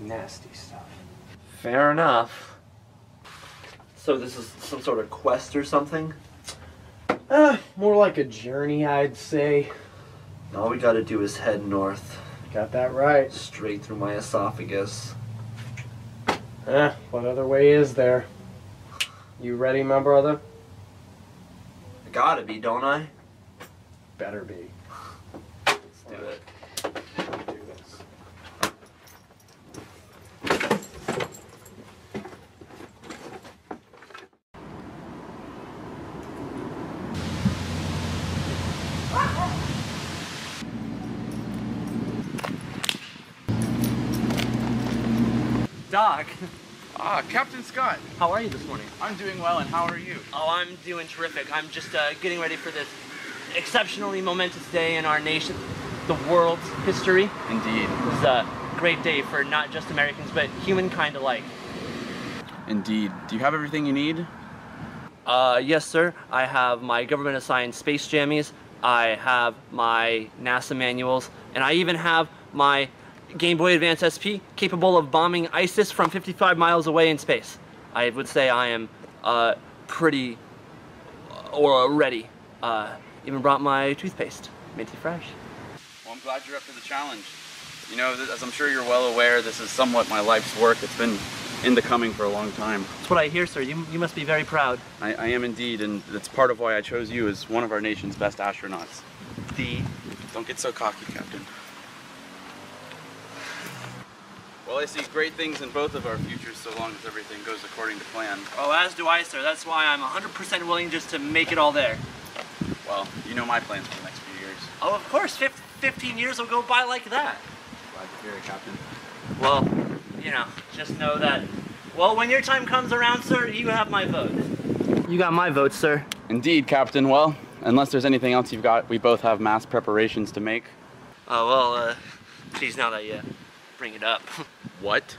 Nasty stuff. Fair enough. So this is some sort of quest or something? More like a journey, I'd say. All we gotta do is head north. Got that right. Straight through my esophagus. What other way is there? You ready, my brother? I gotta be, don't I? Better be. Let's do it. Do this. Doc. Captain Scott. How are you this morning? I'm doing well, and how are you? Oh, I'm doing terrific. I'm just getting ready for this exceptionally momentous day in our nation, the world's history. Indeed. It's a great day for not just Americans, but humankind alike. Indeed. Do you have everything you need? Yes, sir. I have my government-assigned space jammies. I have my NASA manuals, and I even have my Game Boy Advance SP, capable of bombing ISIS from 55 miles away in space. I would say I am pretty ready. Even brought my toothpaste, minty fresh. Well, I'm glad you're up to the challenge. You know, as I'm sure you're well aware, this is somewhat my life's work. It's been in the coming for a long time. That's what I hear, sir. You must be very proud. I am indeed, and that's part of why I chose you as one of our nation's best astronauts. Don't get so cocky, Captain. Well, I see great things in both of our futures so long as everything goes according to plan. Oh, as do I, sir. That's why I'm 100% willing just to make it all there. Well, you know my plans for the next few years. Oh, of course. 15 years will go by like that. Glad to hear it, Captain. Well, you know, just know that, well, when your time comes around, sir, you have my vote. You got my vote, sir. Indeed, Captain. Well, unless there's anything else you've got, we both have mass preparations to make. Oh, well, geez, now that you bring it up. What?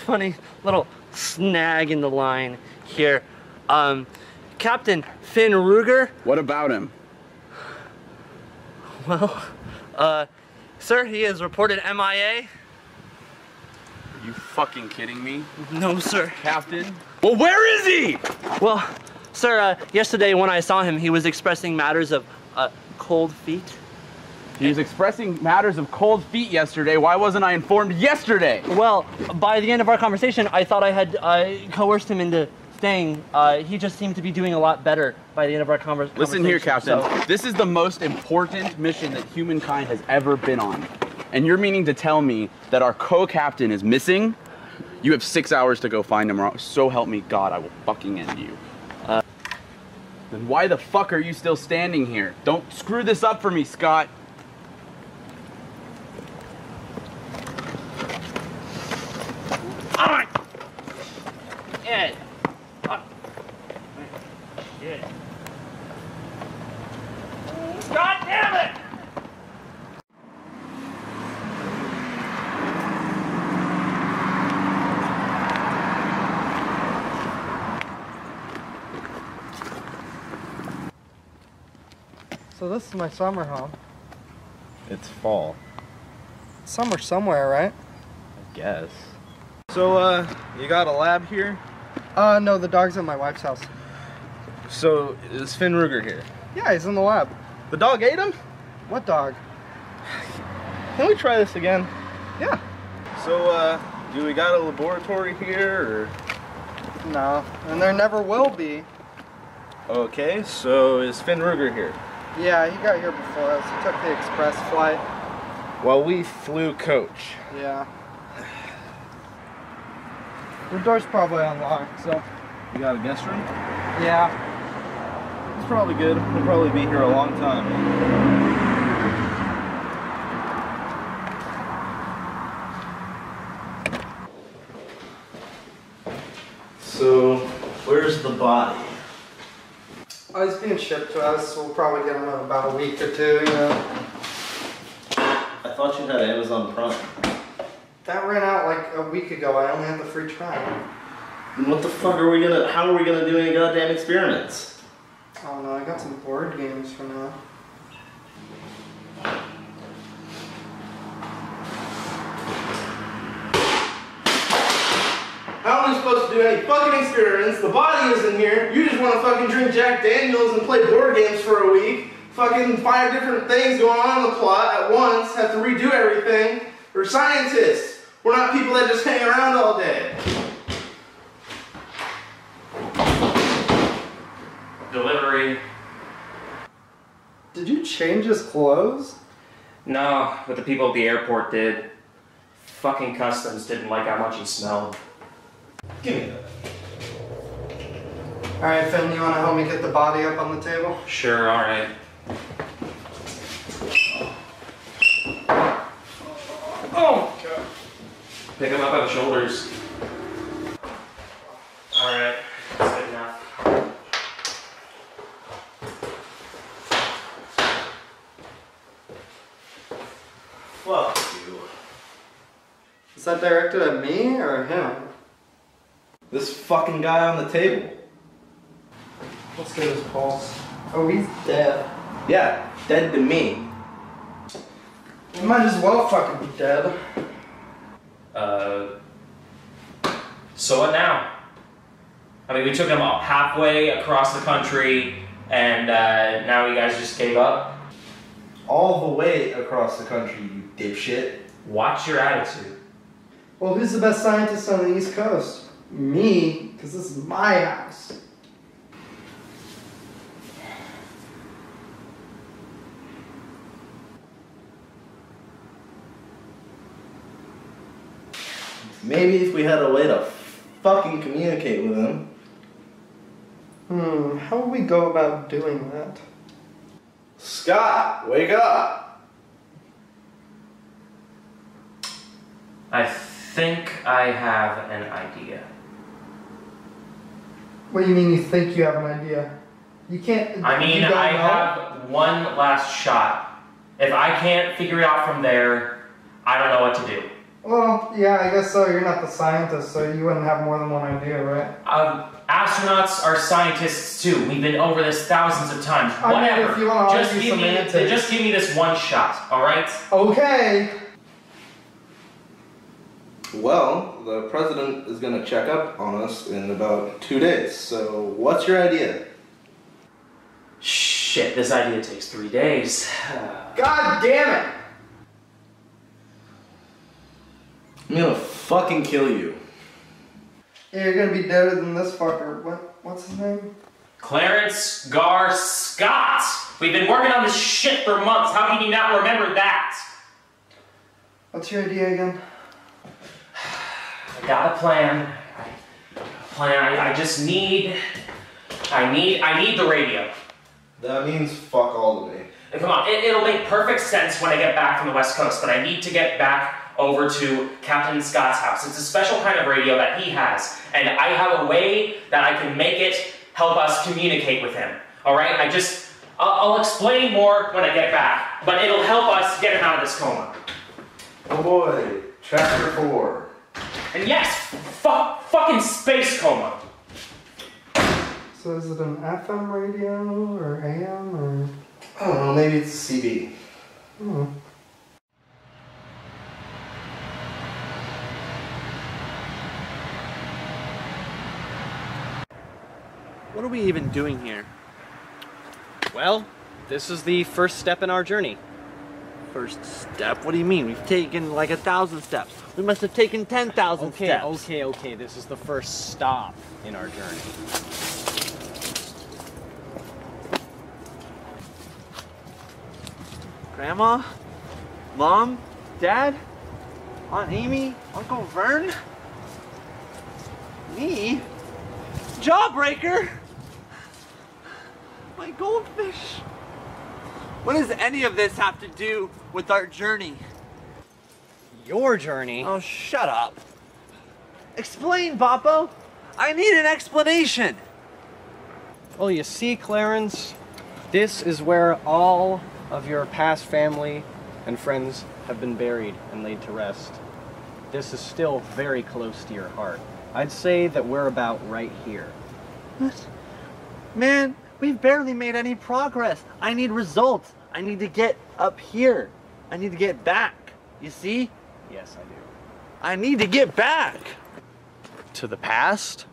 Funny little snag in the line here. Captain Finn Ruger. What about him? Well, sir, he is reported MIA. Are you fucking kidding me? No, sir. Captain? Well, where is he? Well, sir, yesterday when I saw him, he was expressing matters of cold feet. He was expressing matters of cold feet yesterday. Why wasn't I informed yesterday? Well, by the end of our conversation, I thought I had coerced him into staying. He just seemed to be doing a lot better by the end of our conversation. Listen here, Captain. So, this is the most important mission that humankind has ever been on. And you're meaning to tell me that our co-captain is missing? You have 6 hours to go find him, or so help me God, I will fucking end you. Then why the fuck are you still standing here? Don't screw this up for me, Scott. Alright! Ed! Shit. God damn it! So this is my summer home. It's fall. Summer somewhere, right? I guess. So, you got a lab here? No, the dog's at my wife's house. So, is Finn Ruger here? Yeah, he's in the lab. The dog ate him? What dog? Can we try this again? Yeah. So, do we got a laboratory here, or? No, and there never will be. Okay, so is Finn Ruger here? Yeah, he got here before us. He took the express flight. Well, we flew coach. Yeah. The door's probably unlocked, so. You got a guest room? Yeah. It's probably good. We'll probably be here a long time. So, where's the body? Oh, he's being shipped to us. We'll probably get him in about a week or two, you know. I thought you had Amazon Prime. That ran out like a week ago. I only have the free trial. And what the fuck are we gonna, how are we gonna do any goddamn experiments? Oh no, I got some board games for now. How am I supposed to do any fucking experiments? The body isn't here. You just want to fucking drink Jack Daniels and play board games for a week. Fucking 5 different things going on in the plot at once. Have to redo everything. We're scientists. We're not people that just hang around all day. Delivery. Did you change his clothes? No, but the people at the airport did. Fucking customs didn't like how much he smelled. Give me that. Alright, Finn, you want to help me get the body up on the table? Sure, alright. Oh! God. Pick him up by the shoulders. Alright, that's good enough. Fuck you. Is that directed at me or him? This fucking guy on the table. Let's get his pulse. Oh, he's dead. Yeah, dead to me. He might as well fucking be dead. So what now? I mean, we took him halfway across the country, and now you guys just gave up? All the way across the country, you dipshit. Watch your attitude. Well, who's the best scientist on the East Coast? Me, because this is my house. Maybe if we had a way to fucking communicate with him. How would we go about doing that? Scott, wake up! I think I have an idea. What do you mean you think you have an idea? You can't... I mean, you don't I know? have one last shot. If I can't figure it out from there, I don't know what to do. Well, yeah, I guess so. You're not the scientist, so you wouldn't have more than one idea, right? Astronauts are scientists too. We've been over this thousands of times. I mean, Whatever. if you want to just argue give me, semantics. just give me this one shot, all right? Okay. Well, the president is gonna check up on us in about 2 days, so what's your idea? Shit, this idea takes 3 days. God damn it! I'm gonna fucking kill you. Yeah, you're gonna be deader than this fucker. What's his name? Clarence Gar Scott! We've been working on this shit for months. How can you not remember that? What's your idea again? I got a plan. I just need I need the radio. That means fuck all to me. And come on, it'll make perfect sense when I get back from the West Coast, but I need to get back over to Captain Scott's house. It's a special kind of radio that he has, and I have a way that I can make it help us communicate with him. Alright? I'll explain more when I get back, but it'll help us get him out of this coma. Oh boy, chapter 4. And yes, fucking space coma. So is it an FM radio or AM or? I don't know, maybe it's a CB. Oh. What are we even doing here? Well, this is the first step in our journey. First step? What do you mean? We've taken like 1,000 steps. We must have taken 10,000 steps. Okay. This is the first stop in our journey. Grandma? Mom? Dad? Aunt Amy? Uncle Vern? Me? Jawbreaker? My goldfish? What does any of this have to do with our journey? Your journey? Oh, shut up. Explain, Boppo. I need an explanation. Well, you see, Clarence, this is where all of your past family and friends have been buried and laid to rest. This is still very close to your heart. I'd say that we're about right here. What? Man, we've barely made any progress. I need results. I need to get up here. I need to get back. You see? Yes, I do. I need to get back. To the past?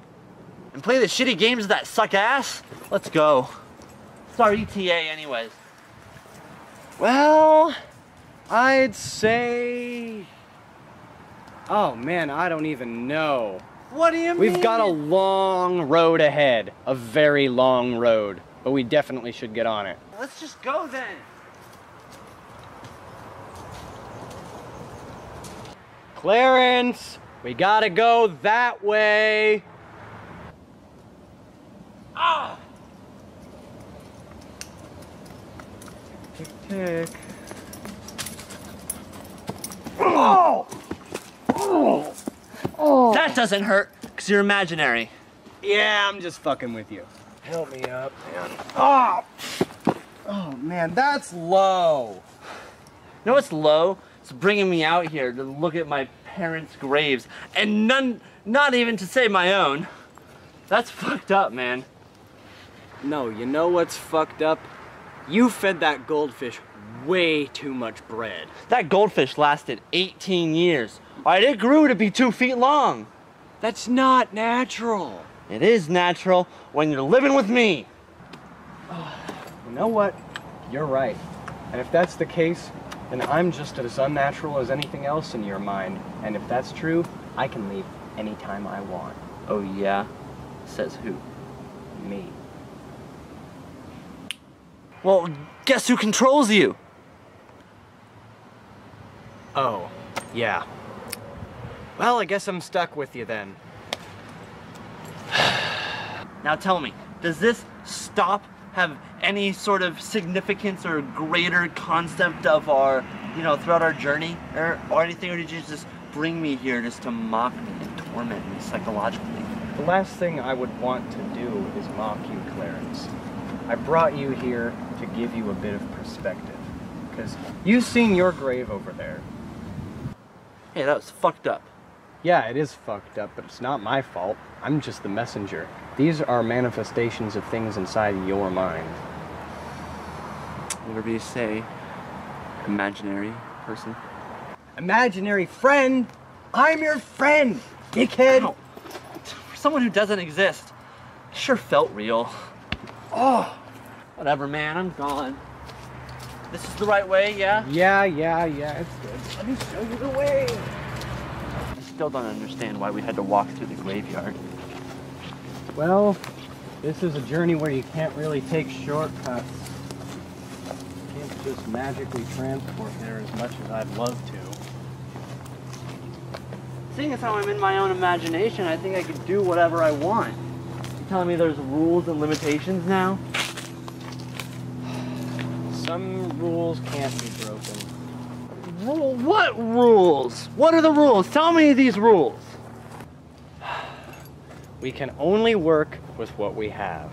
And play the shitty games that suck ass? Let's go. It's our ETA anyways. Well, I'd say... Oh man, I don't even know. What do you mean? We've got a long road ahead. A very long road. But we definitely should get on it. Let's just go then. Clarence, we gotta go that way. Ah! Tick, tick. Oh! Oh! Oh! That doesn't hurt, because you're imaginary. Yeah, I'm just fucking with you. Help me up, man. Oh! Oh, man, that's low. You know what's low? It's bringing me out here to look at my parents' graves, and not even to say my own. That's fucked up, man. No, you know what's fucked up? You fed that goldfish way too much bread. That goldfish lasted 18 years. Alright, it grew to be 2 feet long. That's not natural. It is natural when you're living with me. You know what? You're right. And if that's the case, then I'm just as unnatural as anything else in your mind. And if that's true, I can leave anytime I want. Oh yeah? Says who? Me. Well, guess who controls you? Oh, yeah. Well, I guess I'm stuck with you then. Now tell me, does this stop have any sort of significance or greater concept of our, throughout our journey or anything, or did you just bring me here just to mock me and torment me psychologically? The last thing I would want to do is mock you, Clarence. I brought you here to give you a bit of perspective, because you've seen your grave over there. Hey, that was fucked up. Yeah, it is fucked up, but it's not my fault. I'm just the messenger. These are manifestations of things inside your mind. Whatever you say, imaginary person. Imaginary friend? I'm your friend, dickhead! Ow. For someone who doesn't exist, it sure felt real. Oh, whatever, man, I'm gone. This is the right way, yeah? Yeah, it's good. Let me show you the way. I still don't understand why we had to walk through the graveyard. Well, this is a journey where you can't really take shortcuts. You can't just magically transport there as much as I'd love to. Seeing as how I'm in my own imagination, I think I could do whatever I want. telling me there's rules and limitations now? Some rules can't be broken. What rules? What are the rules? Tell me these rules. We can only work with what we have.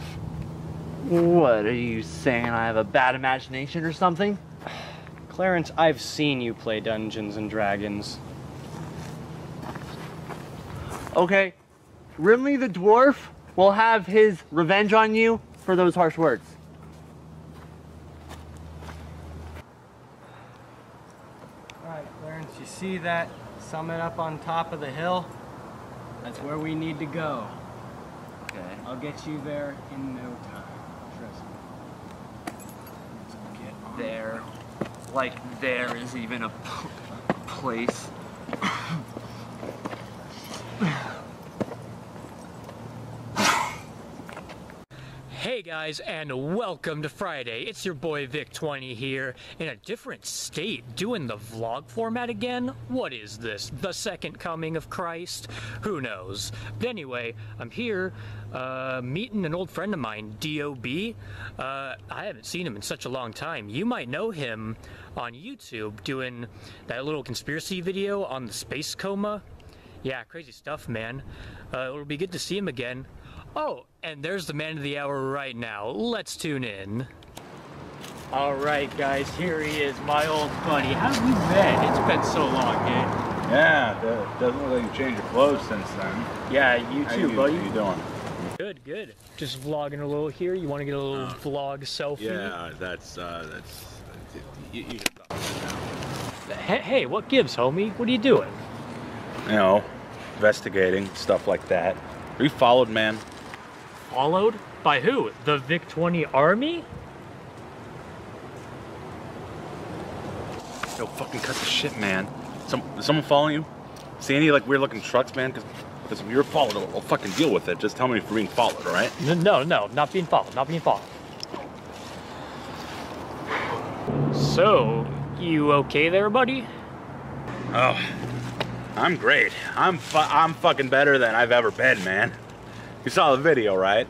What, are you saying I have a bad imagination or something? Clarence, I've seen you play Dungeons and Dragons. Okay, Rimley the dwarf will have his revenge on you for those harsh words. Alright, Clarence, you see that summit up on top of the hill? That's where we need to go. Okay. I'll get you there in no time. Trust me. Let's get on There. Like there is even a place. Hey guys, and welcome to Friday. It's your boy Vic20 here, in a different state, doing the vlog format again? What is this, the second coming of Christ? Who knows? But anyway, I'm here, meeting an old friend of mine, D.O.B. I haven't seen him in such a long time. You might know him on YouTube, doing that little conspiracy video on the space coma. Yeah, crazy stuff, man. It'll be good to see him again. Oh, and there's the man of the hour right now. Let's tune in. Alright guys, here he is, my old buddy. How have you been? It's been so long, dude. Yeah, it doesn't look like you changed your clothes since then. Yeah, you too, buddy. How you doing? Good, good. Just vlogging a little here. You want to get a little vlog selfie? Yeah, that's you can stop it Hey, what gives, homie? What are you doing? now. You know, investigating, stuff like that. Are you followed, man? Followed? By who? The Vic20 army? Yo, fucking cut the shit, man. Is someone following you? See any like weird looking trucks, man? Because if you're followed, I'll fucking deal with it. Just tell me if you're being followed, all right? No, not being followed, not being followed. So, you okay there, buddy? Oh, I'm great. I'm fucking better than I've ever been, man. You saw the video, right?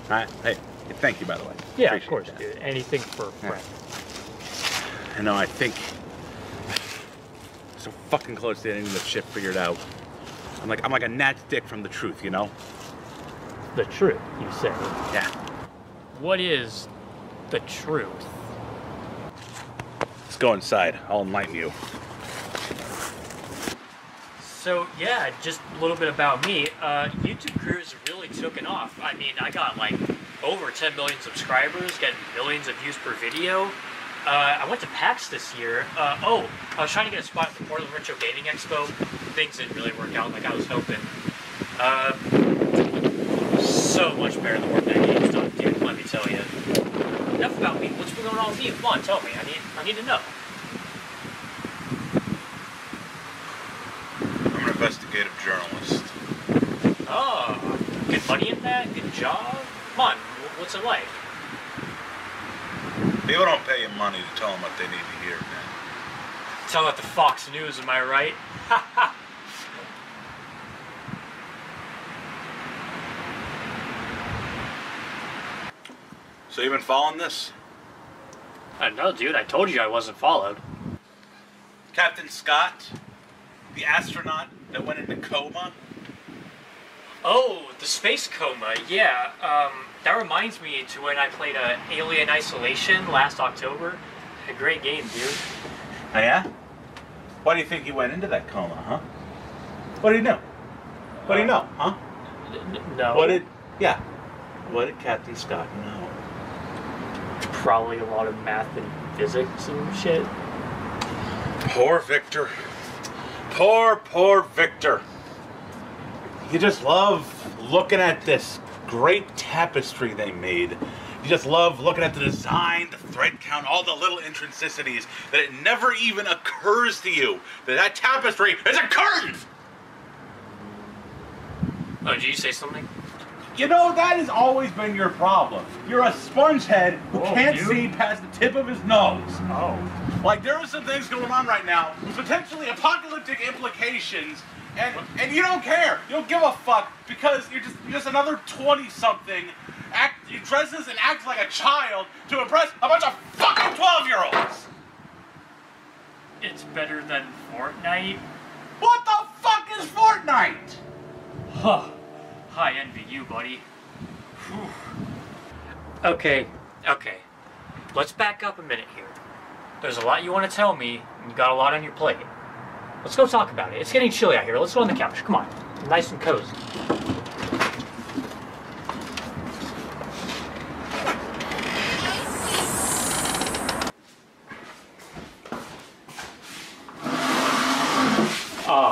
Right? Hey, thank you, by the way. Yeah, Appreciate of course, that. dude. Anything for a friend. I know, I think so fucking close to getting this shit figured out. I'm like a gnat's dick from the truth, you know? The truth, you say? Yeah. What is the truth? Let's go inside. I'll enlighten you. So yeah, just a little bit about me. YouTube career's really taken off. I mean, I got like over 10 million subscribers, getting millions of views per video. I went to PAX this year. I was trying to get a spot at the Portland Retro Gaming Expo. Things didn't really work out like I was hoping. So much better than what that game's done, dude, let me tell you. Enough about me. What's been going on with you? Come on, tell me. I need to know. I'm an investigative journalist. Oh, good money in that? Good job? Come on, what's it like? People don't pay you money to tell them what they need to hear, man. Tell that to Fox News, am I right? Ha ha! So you've been following this? No, dude, I told you I wasn't followed. Captain Scott, the astronaut that went into coma. Oh, the space coma, yeah. That reminds me to when I played Alien Isolation last October. A great game, dude. Oh yeah? Why do you think he went into that coma, huh? What did he know? What do you know, huh? No. What did Captain Scott know? Probably a lot of math and physics and shit. Poor Victor. Poor Victor. You just love looking at this great tapestry they made. You just love looking at the design, the thread count, all the little intricacies, that it never even occurs to you that tapestry is a curtain! Oh, did you say something? You know, that has always been your problem. You're a spongehead who can't dude. see past the tip of his nose. Oh. Like, there are some things going on right now with potentially apocalyptic implications And you don't care. You don't give a fuck because you're just another 20-something. He dresses and acts like a child to impress a bunch of fucking 12-year-olds. It's better than Fortnite? What the fuck is Fortnite? Huh. I envy you, buddy. Whew. Okay. Let's back up a minute here. There's a lot you want to tell me, and you got a lot on your plate. Let's go talk about it. It's getting chilly out here. Let's go on the couch. Come on. Nice and cozy.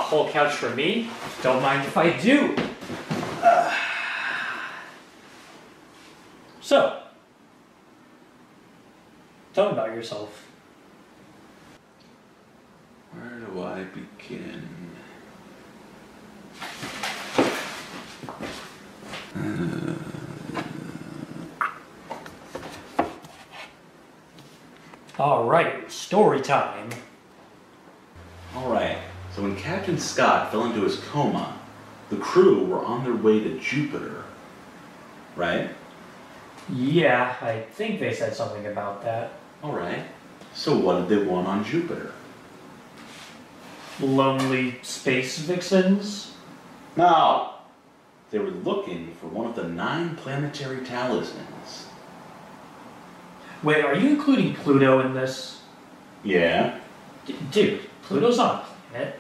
Whole couch for me? Don't mind if I do. So, tell me about yourself. Where do I begin? Alright, story time. Alright, so when Captain Scott fell into his coma, the crew were on their way to Jupiter, right? Yeah, I think they said something about that. Alright, so what did they want on Jupiter? Lonely space vixens? No! They were looking for one of the 9 planetary talismans. Wait, are you including Pluto in this? Yeah? Dude, Pluto's not a planet.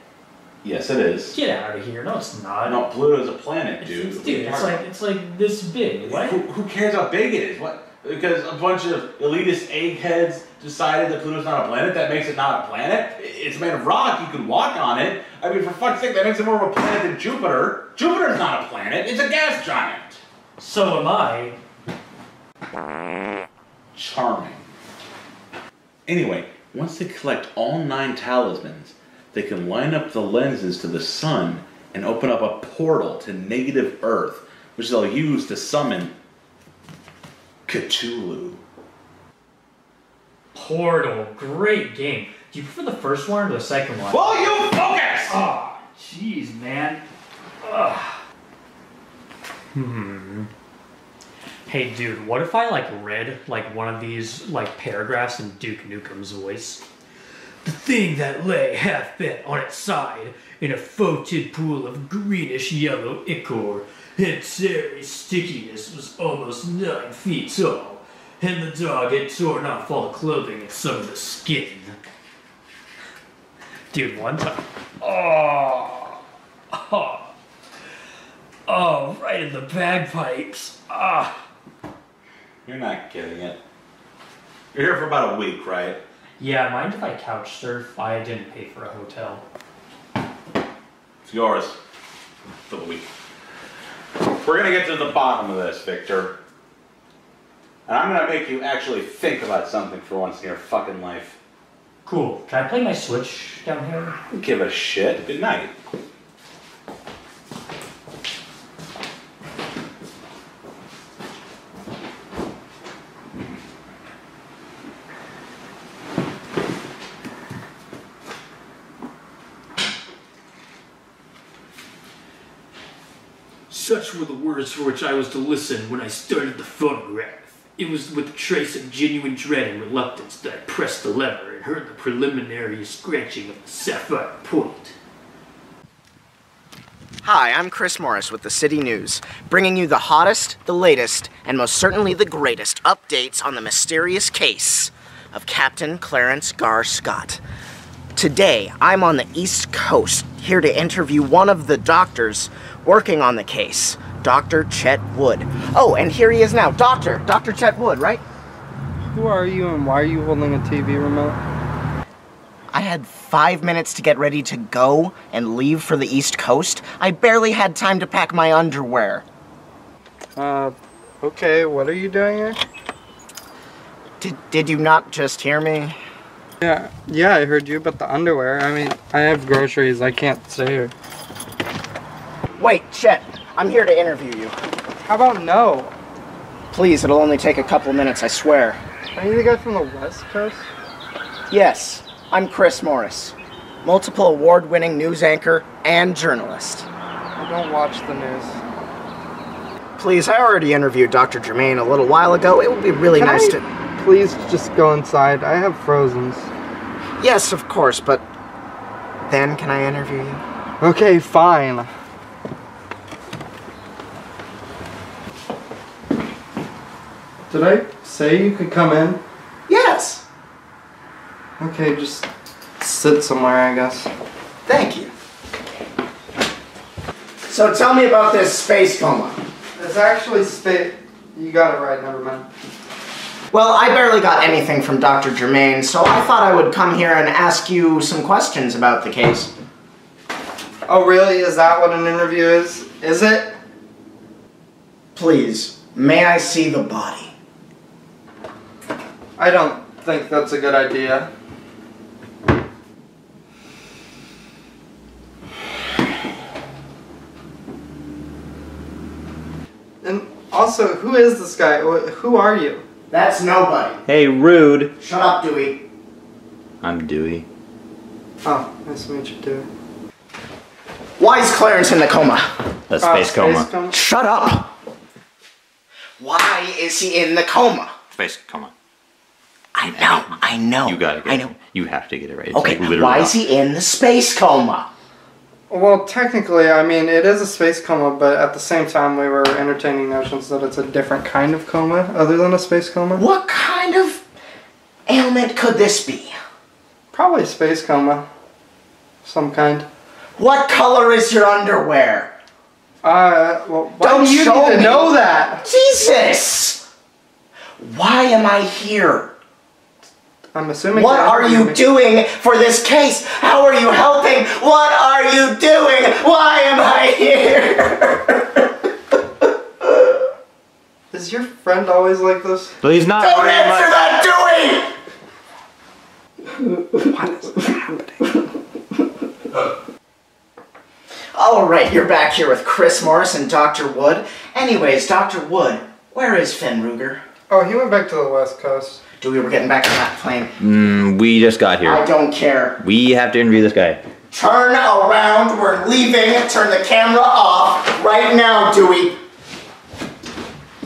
Yes, it is. Get out of here. No, it's not. No, Pluto's a planet, dude. It's like this big. What? Who cares how big it is? What? Because a bunch of elitist eggheads decided that Pluto's not a planet? That makes it not a planet? It's made of rock. You can walk on it. I mean, for fuck's sake, that makes it more of a planet than Jupiter. Jupiter's not a planet. It's a gas giant. So am I. Charming. Anyway, once they collect all 9 talismans, they can line up the lenses to the sun and open up a portal to negative Earth, which they'll use to summon Cthulhu. Portal, great game. Do you prefer the first one or the second one? Will you focus? Oh, jeez, man. Ugh. Hey, dude, what if I, read, one of these, paragraphs in Duke Nukem's voice? The thing that lay half bent on its side in a foetid pool of greenish-yellow ichor and airy stickiness was almost 9 feet tall, and the dog had torn off all the clothing and some of the skin. Dude, one time... Oh, right in the bagpipes. You're not getting it. You're here for about a week, right? Yeah, mind if I couch surf? I didn't pay for a hotel. It's yours. For the week. We're gonna get to the bottom of this, Victor. And I'm gonna make you actually think about something for once in your fucking life. Cool. Can I play my Switch down here? Give a shit. Good night. Such were the words for which I was to listen when I started the phonograph. It was with a trace of genuine dread and reluctance that I pressed the lever and heard the preliminary scratching of the sapphire point. Hi, I'm Chris Morris with the City News, bringing you the hottest, the latest, and most certainly the greatest updates on the mysterious case of Captain Clarence Gar Scott. Today, I'm on the East Coast, here to interview one of the doctors working on the case, Dr. Chet Wood. Oh, and here he is now, Dr. Chet Wood, right? Who are you and why are you holding a TV remote? I had 5 minutes to get ready to go and leave for the East Coast. I barely had time to pack my underwear. Okay, what are you doing here? Did you not just hear me? Yeah, I heard you, but the underwear, I mean, I have groceries, I can't stay here. Wait, Chet, I'm here to interview you. How about no? Please, it'll only take a couple minutes, I swear. Are you the guy from the West Coast? Yes, I'm Chris Morris. multiple award-winning news anchor, and journalist. I don't watch the news. Please, I already interviewed Dr. Germain a little while ago. It would be really nice to... Please just go inside. I have frozens. Yes, of course, but then can I interview you? Okay, fine. Did I say you could come in? Yes. Okay, just sit somewhere, I guess. Thank you. So tell me about this space coma. It's actually space... You got it right, never mind. Well, I barely got anything from Dr. Germain, so I thought I would come here and ask you some questions about the case. Oh, really? Is that what an interview is? Is it? Please, may I see the body? I don't think that's a good idea. And also, who is this guy? Who are you? That's nobody. Hey, rude. Shut up, Dewey. I'm Dewey. Oh, nice to meet you, Dewey. Why is Clarence in the coma? A space coma. Shut up! Why is he in the coma? Space coma. I know. You gotta get it. You have to get it right. It's Okay, like literally why is he in the space coma? Well, technically, I mean, it is a space coma, but at the same time, we were entertaining notions that it's a different kind of coma, other than a space coma. What kind of ailment could this be? Probably a space coma. Some kind. What color is your underwear? Well, why Don't do you show need to me. know that? Jesus! Why am I here? I'm assuming... What are you doing for this case? How are you helping? What are you doing? Why am I here? Is your friend always like this? But he's not. Don't answer that, Dewey! What is happening? Alright, you're back here with Chris Morris and Dr. Wood. Anyways, Dr. Wood, where is Finn Ruger? Oh, he went back to the West Coast. Dewey, we're getting back on that plane. We just got here. I don't care. We have to interview this guy. Turn around, we're leaving. Turn the camera off right now, Dewey.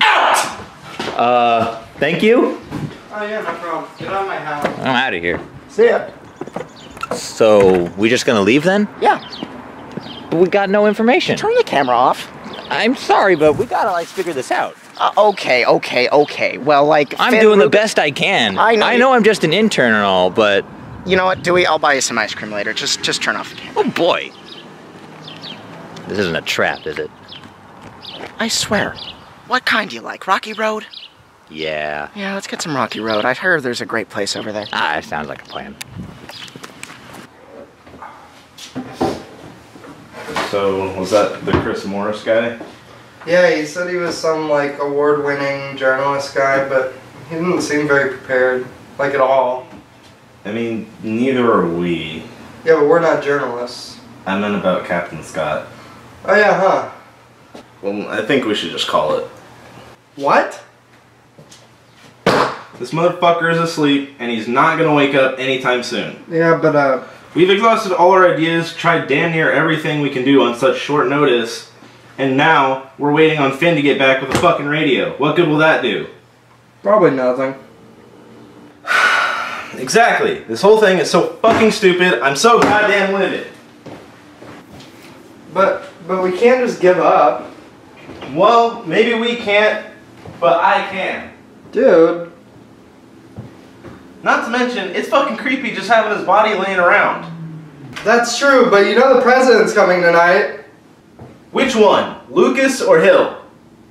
Out! Thank you. Oh yeah, no problem. Get out of my house. I'm out of here. See ya. So, we just gonna leave then? Yeah. But we got no information. Turn the camera off. I'm sorry, but we gotta, like, figure this out. Okay. Well, like... I'm Finn doing the Ruger- best I can. I know I'm just an intern and all, but... You know what, Dewey? I'll buy you some ice cream later. Just turn off the camera. Oh, boy. This isn't a trap, is it? I swear. What kind do you like? Rocky Road? Yeah. Yeah, let's get some Rocky Road. I've heard there's a great place over there. Ah, that sounds like a plan. So, was that the Chris Morris guy? Yeah, he said he was some, like, award-winning journalist guy, but he didn't seem very prepared, like, at all. I mean, neither are we. Yeah, but we're not journalists. I meant about Captain Scott. Oh yeah, huh? Well, I think we should just call it. What? This motherfucker is asleep, and he's not gonna wake up anytime soon. Yeah, but, We've exhausted all our ideas, tried damn near everything we can do on such short notice, and now we're waiting on Finn to get back with a fucking radio. What good will that do? probably nothing. Exactly. This whole thing is so fucking stupid. I'm so goddamn livid. But we can't just give up. Well, maybe we can't, but I can. Dude. Not to mention, it's fucking creepy just having his body laying around. That's true, but you know the president's coming tonight. Which one? Lucas or Hill?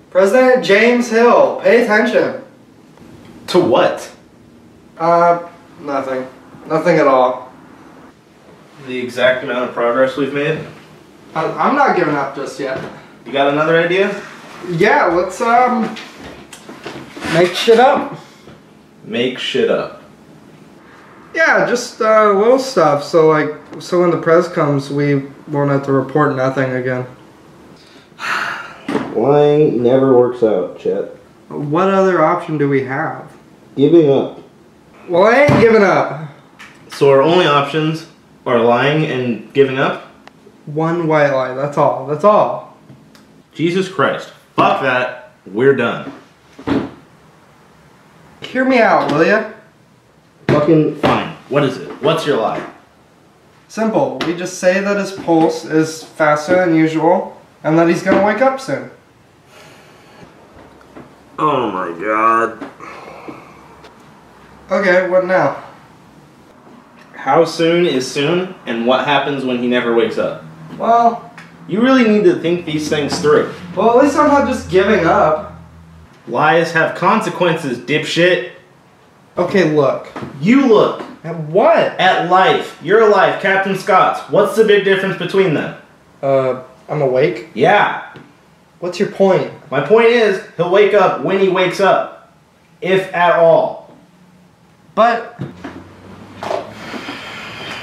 President James Hill. Pay attention. To what? Nothing. Nothing at all. The exact amount of progress we've made? I'm not giving up just yet. You got another idea? Yeah, let's, make shit up. Make shit up. Yeah, just, little stuff, so when the press comes, we won't have to report nothing again. Lying never works out, Chet. What other option do we have? Giving up. Well, I ain't giving up. So our only options Or lying and giving up? One white lie, that's all. That's all. Jesus Christ. Fuck that. We're done. Hear me out, will ya? Fucking fine. What is it? What's your lie? Simple. We just say that his pulse is faster than usual and that he's gonna wake up soon. Oh my god. Okay, what now? How soon is soon, and what happens when he never wakes up? Well, you really need to think these things through. Well, at least I'm not just giving up. Lies have consequences, dipshit. Okay, look. You look. At what? At life. You're alive, Captain Scott's. What's the big difference between them? I'm awake? Yeah. What's your point? My point is, he'll wake up when he wakes up. If at all. But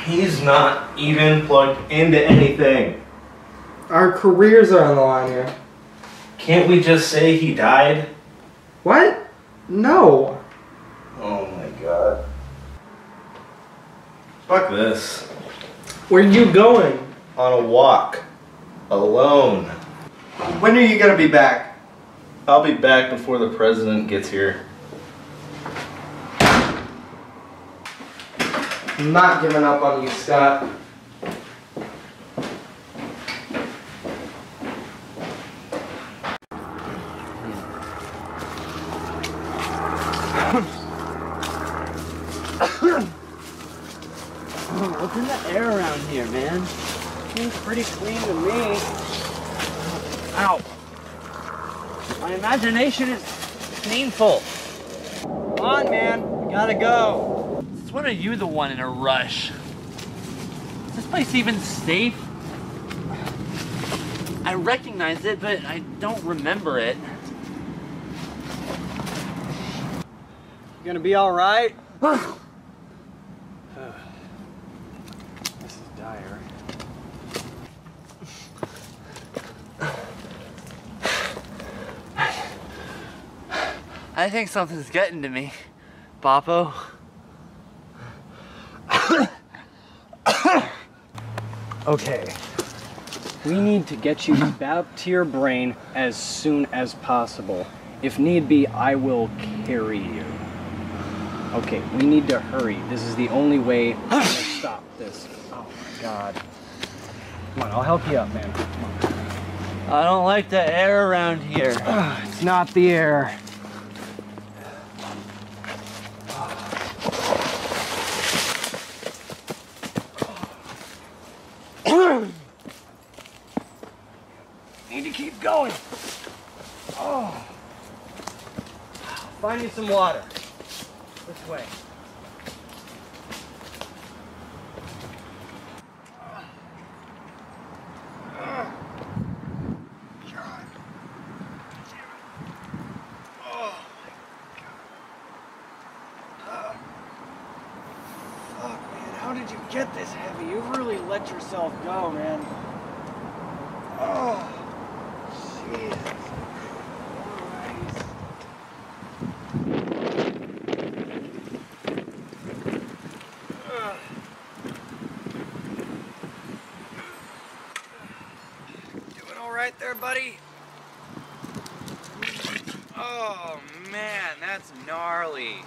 he's not even plugged into anything. Our careers are on the line here. Can't we just say he died? What? No. Oh my god. Fuck this. Where are you going? On a walk. Alone. When are you gonna be back? I'll be back before the president gets here. I'm not giving up on you, Scott. What's in the air around here, man? Seems pretty clean to me. Ow. My imagination is painful. Come on, man. We gotta go. Since when are you the one in a rush? Is this place even safe? I recognize it, but I don't remember it. You gonna be alright? This is dire. I think something's getting to me, Boppo. Okay. We need to get you back to your brain as soon as possible. If need be, I will carry you. Okay, we need to hurry. This is the only way to stop this. Oh my god. Come on, I'll help you up, man. Come on. I don't like the air around here. It's not the air. Need to keep going. Oh. Find me some water. This way. How did you get this heavy? You really let yourself go, man. Oh, Jesus Christ. Doing all right there, buddy? Oh, man, that's gnarly.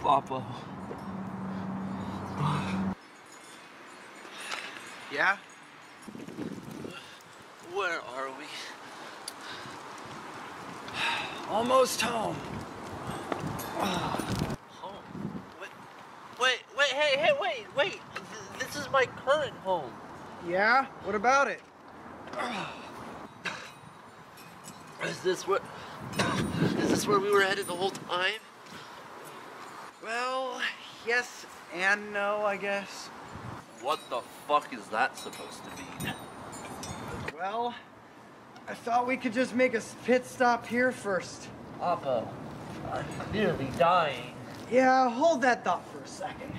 Papa. Yeah? Where are we? Almost home. Home? Wait, hey, wait. This is my current home. Yeah? What about it? Is this where we were headed the whole time? Well, yes and no, I guess. What the fuck is that supposed to mean? Well, I thought we could just make a pit stop here first. Papa, I'm nearly dying. Yeah, hold that thought for a second.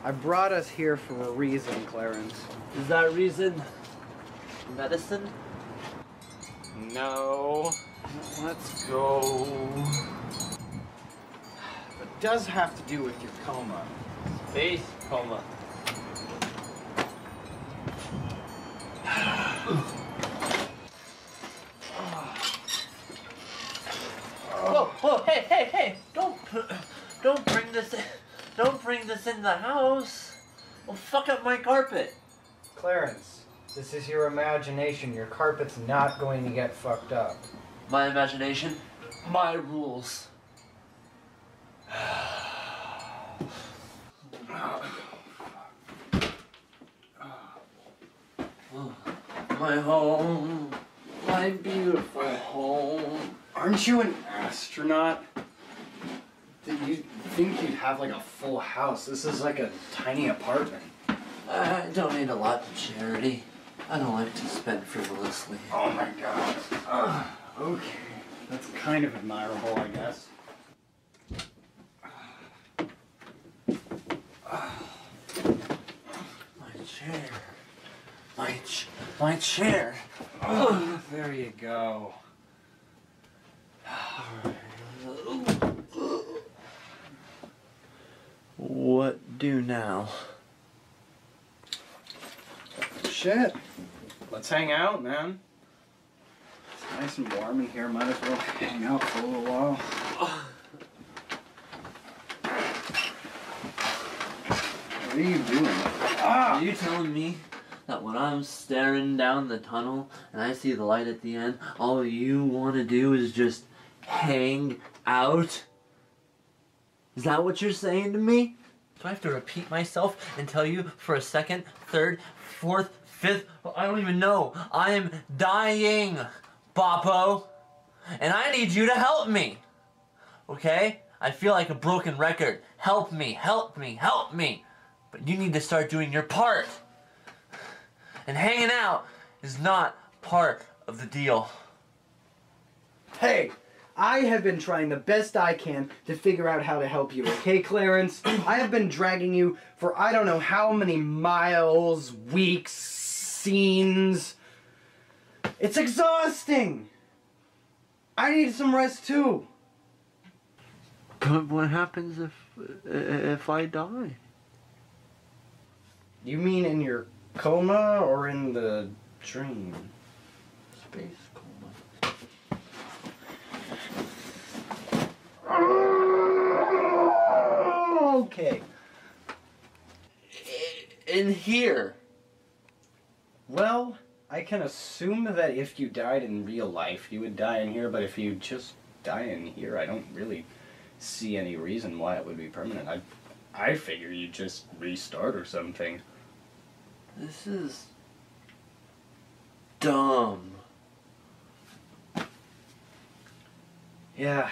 I brought us here for a reason, Clarence. Is that reason? medicine? No. Let's go. It does have to do with your coma. Space coma. Whoa, hey! Don't bring this in the house. Well, fuck up my carpet. Clarence, this is your imagination. Your carpet's not going to get fucked up. My imagination, my rules. My home, my beautiful home. Aren't you an astronaut? Did you think you'd have like a full house? This is like a tiny apartment. I donate a lot to charity. I don't like to spend frivolously. Oh my god. Okay. That's kind of admirable, I guess. My chair. My chair. Oh, there you go. What do now? Shit. Let's hang out, man. It's nice and warm in here. Might as well hang out for a little while. What are you doing? Are you telling me that when I'm staring down the tunnel and I see the light at the end, all you want to do is just hang out? Is that what you're saying to me? Do I have to repeat myself and tell you for a second, third, fourth, fifth? I don't even know. I'm dying, Boppo. And I need you to help me. Okay? I feel like a broken record. Help me, help me, help me. But you need to start doing your part. And hanging out is not part of the deal. Hey, I have been trying the best I can to figure out how to help you, okay, Clarence? I have been dragging you for I don't know how many miles, weeks, scenes. It's exhausting! I need some rest too. But what happens if I die? You mean in your coma or in the dream? Space coma. Okay. In here. Well, I can assume that if you died in real life, you would die in here, but if you just die in here, I don't really see any reason why it would be permanent. I figure you'd just restart or something. This is dumb. Yeah,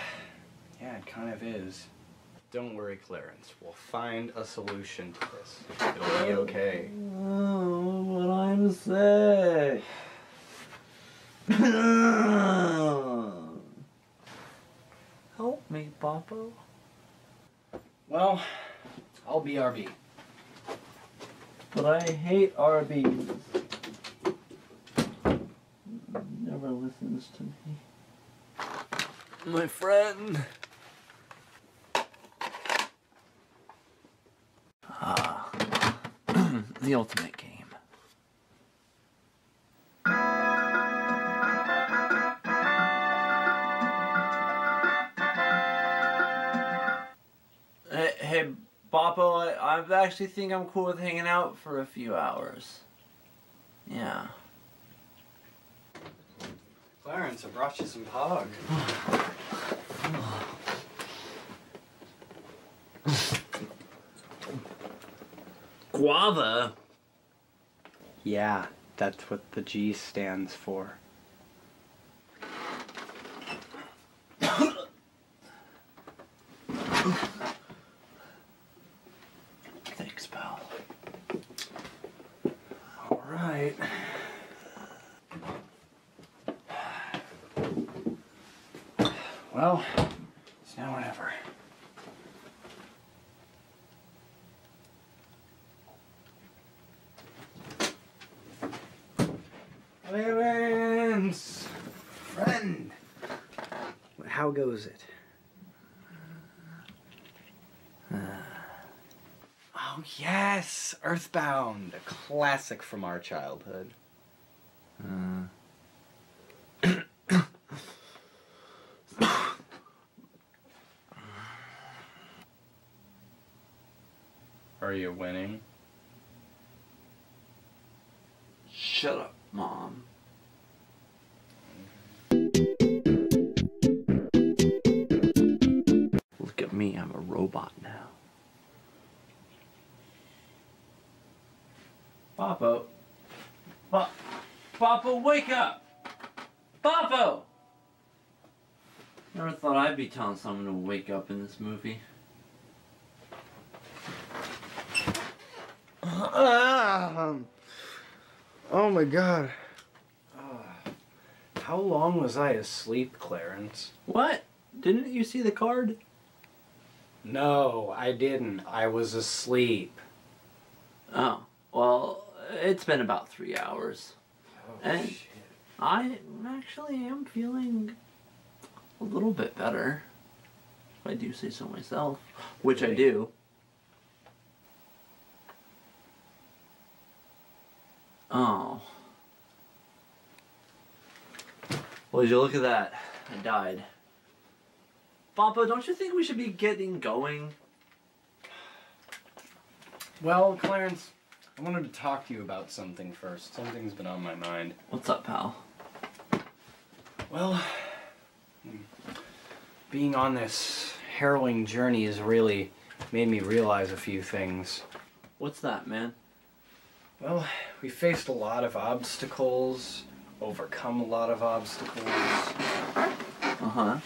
it kind of is. Don't worry, Clarence. We'll find a solution to this. It'll be okay. Oh, but I'm sick. Help me, Boppo. Well, I'll be RB. But I hate Arby's. Never listens to me. My friend. The ultimate game. Hey, Boppo, I actually think I'm cool with hanging out for a few hours. Yeah. Clarence, I brought you some pog. Guava? Yeah, that's what the G stands for. Thanks, pal. All right. Well, it's now or never. Clarence! Friend! How goes it? Oh yes! Earthbound! A classic from our childhood. Are you winning? Shut up, Mom. Look at me, I'm a robot now. Papo. Papo, wake up! Papo! Never thought I'd be telling someone to wake up in this movie. Oh my god. How long was I asleep, Clarence? What? Didn't you see the card? No, I didn't. I was asleep. Oh, well, it's been about 3 hours. Oh, and shit. I actually am feeling a little bit better. If I do say so myself. Which I do. Oh. Well, as you look at that, I died. Papa, don't you think we should be getting going? Well, Clarence, I wanted to talk to you about something first. Something's been on my mind. What's up, pal? Well, being on this harrowing journey has really made me realize a few things. What's that, man? Well, we faced a lot of obstacles, overcome a lot of obstacles. Uh-huh.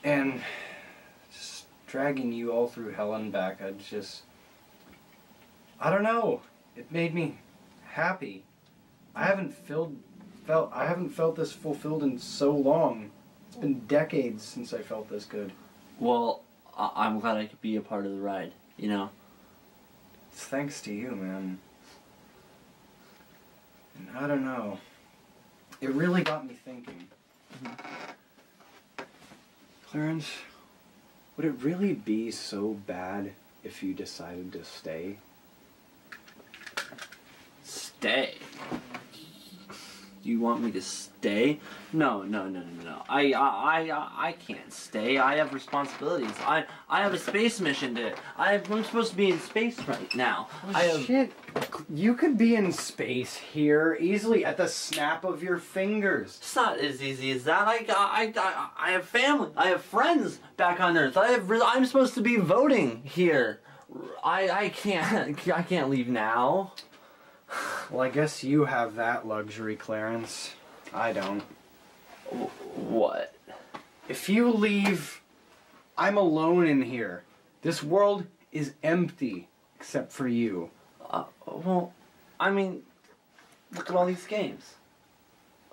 And just dragging you all through hell and back, I don't know. It made me happy. I haven't felt this fulfilled in so long. It's been decades since I felt this good. Well, I'm glad I could be a part of the ride, you know? It's thanks to you, man. And I don't know. It really got me thinking. Clarence, would it really be so bad if you decided to stay? Stay? You want me to stay? No. I can't stay. I have responsibilities. I have a space mission to. I'm supposed to be in space right now. Shit. You could be in space here easily at the snap of your fingers. It's not as easy as that. I have family. I have friends back on Earth. I'm supposed to be voting here. I can't leave now. Well, I guess you have that luxury, Clarence. I don't. What? If you leave, I'm alone in here. This world is empty, except for you. Well, I mean, look at all these games.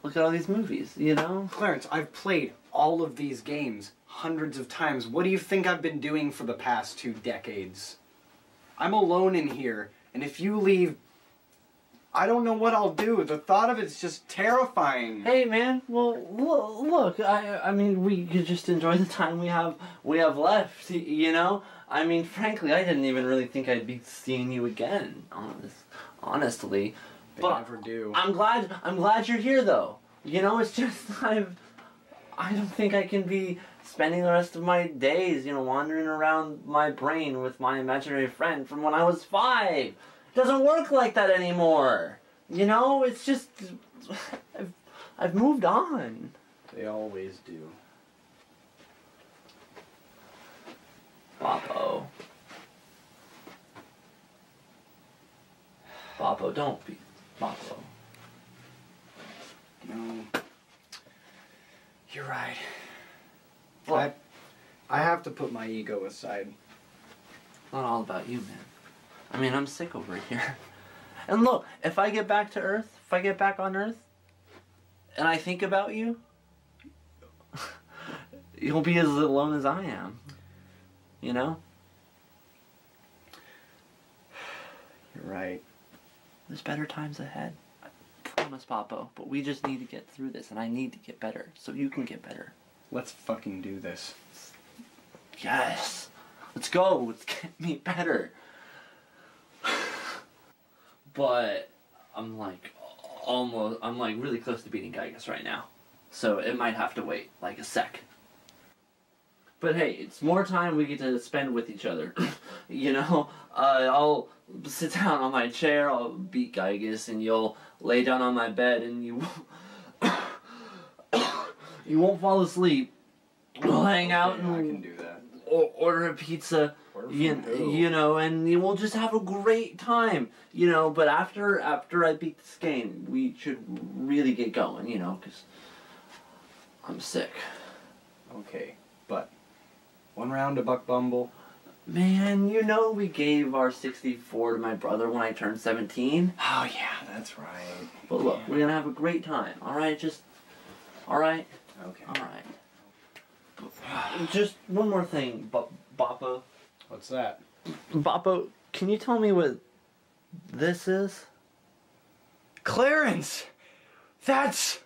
Look at all these movies, you know? Clarence, I've played all of these games hundreds of times. What do you think I've been doing for the past 2 decades? I'm alone in here, and if you leave, I don't know what I'll do. The thought of it's just terrifying. Hey, man. Well, look. I mean, we could just enjoy the time we have left. You know. I mean, frankly, I didn't even really think I'd be seeing you again. Honestly. They never do. I'm glad you're here, though. You know, it's just I don't think I can be spending the rest of my days, you know, wandering around my brain with my imaginary friend from when I was 5. Doesn't work like that anymore. You know, it's just I've moved on. They always do. Papo, don't be Papo. No. You're right. What? I have to put my ego aside. It's not all about you, man. I mean, I'm sick over here. And look, if I get back to Earth, if I get back on Earth, and I think about you, you'll be as alone as I am. You know? You're right. There's better times ahead. I promise, Papo, but we just need to get through this, and I need to get better, so you can get better. Let's fucking do this. Yes. Let's go. Let's get me better. But I'm like really close to beating Gygas right now. So it might have to wait like a sec. But hey, it's more time we get to spend with each other. You know, I'll sit down on my chair, I'll beat Gygas, and you'll lay down on my bed, and you you won't fall asleep. We'll hang out and I can do that. Order a pizza, you know, and we'll just have a great time, you know. But after I beat this game, we should really get going, you know, because I'm sick. Okay, but 1 round of Buck Bumble. Man, you know we gave our 64 to my brother when I turned 17. Oh yeah, that's right. But look, we're gonna have a great time. All right, all right. Okay. All right. Just one more thing, Boppo. What's that? Boppo, can you tell me what this is? Clarence! That's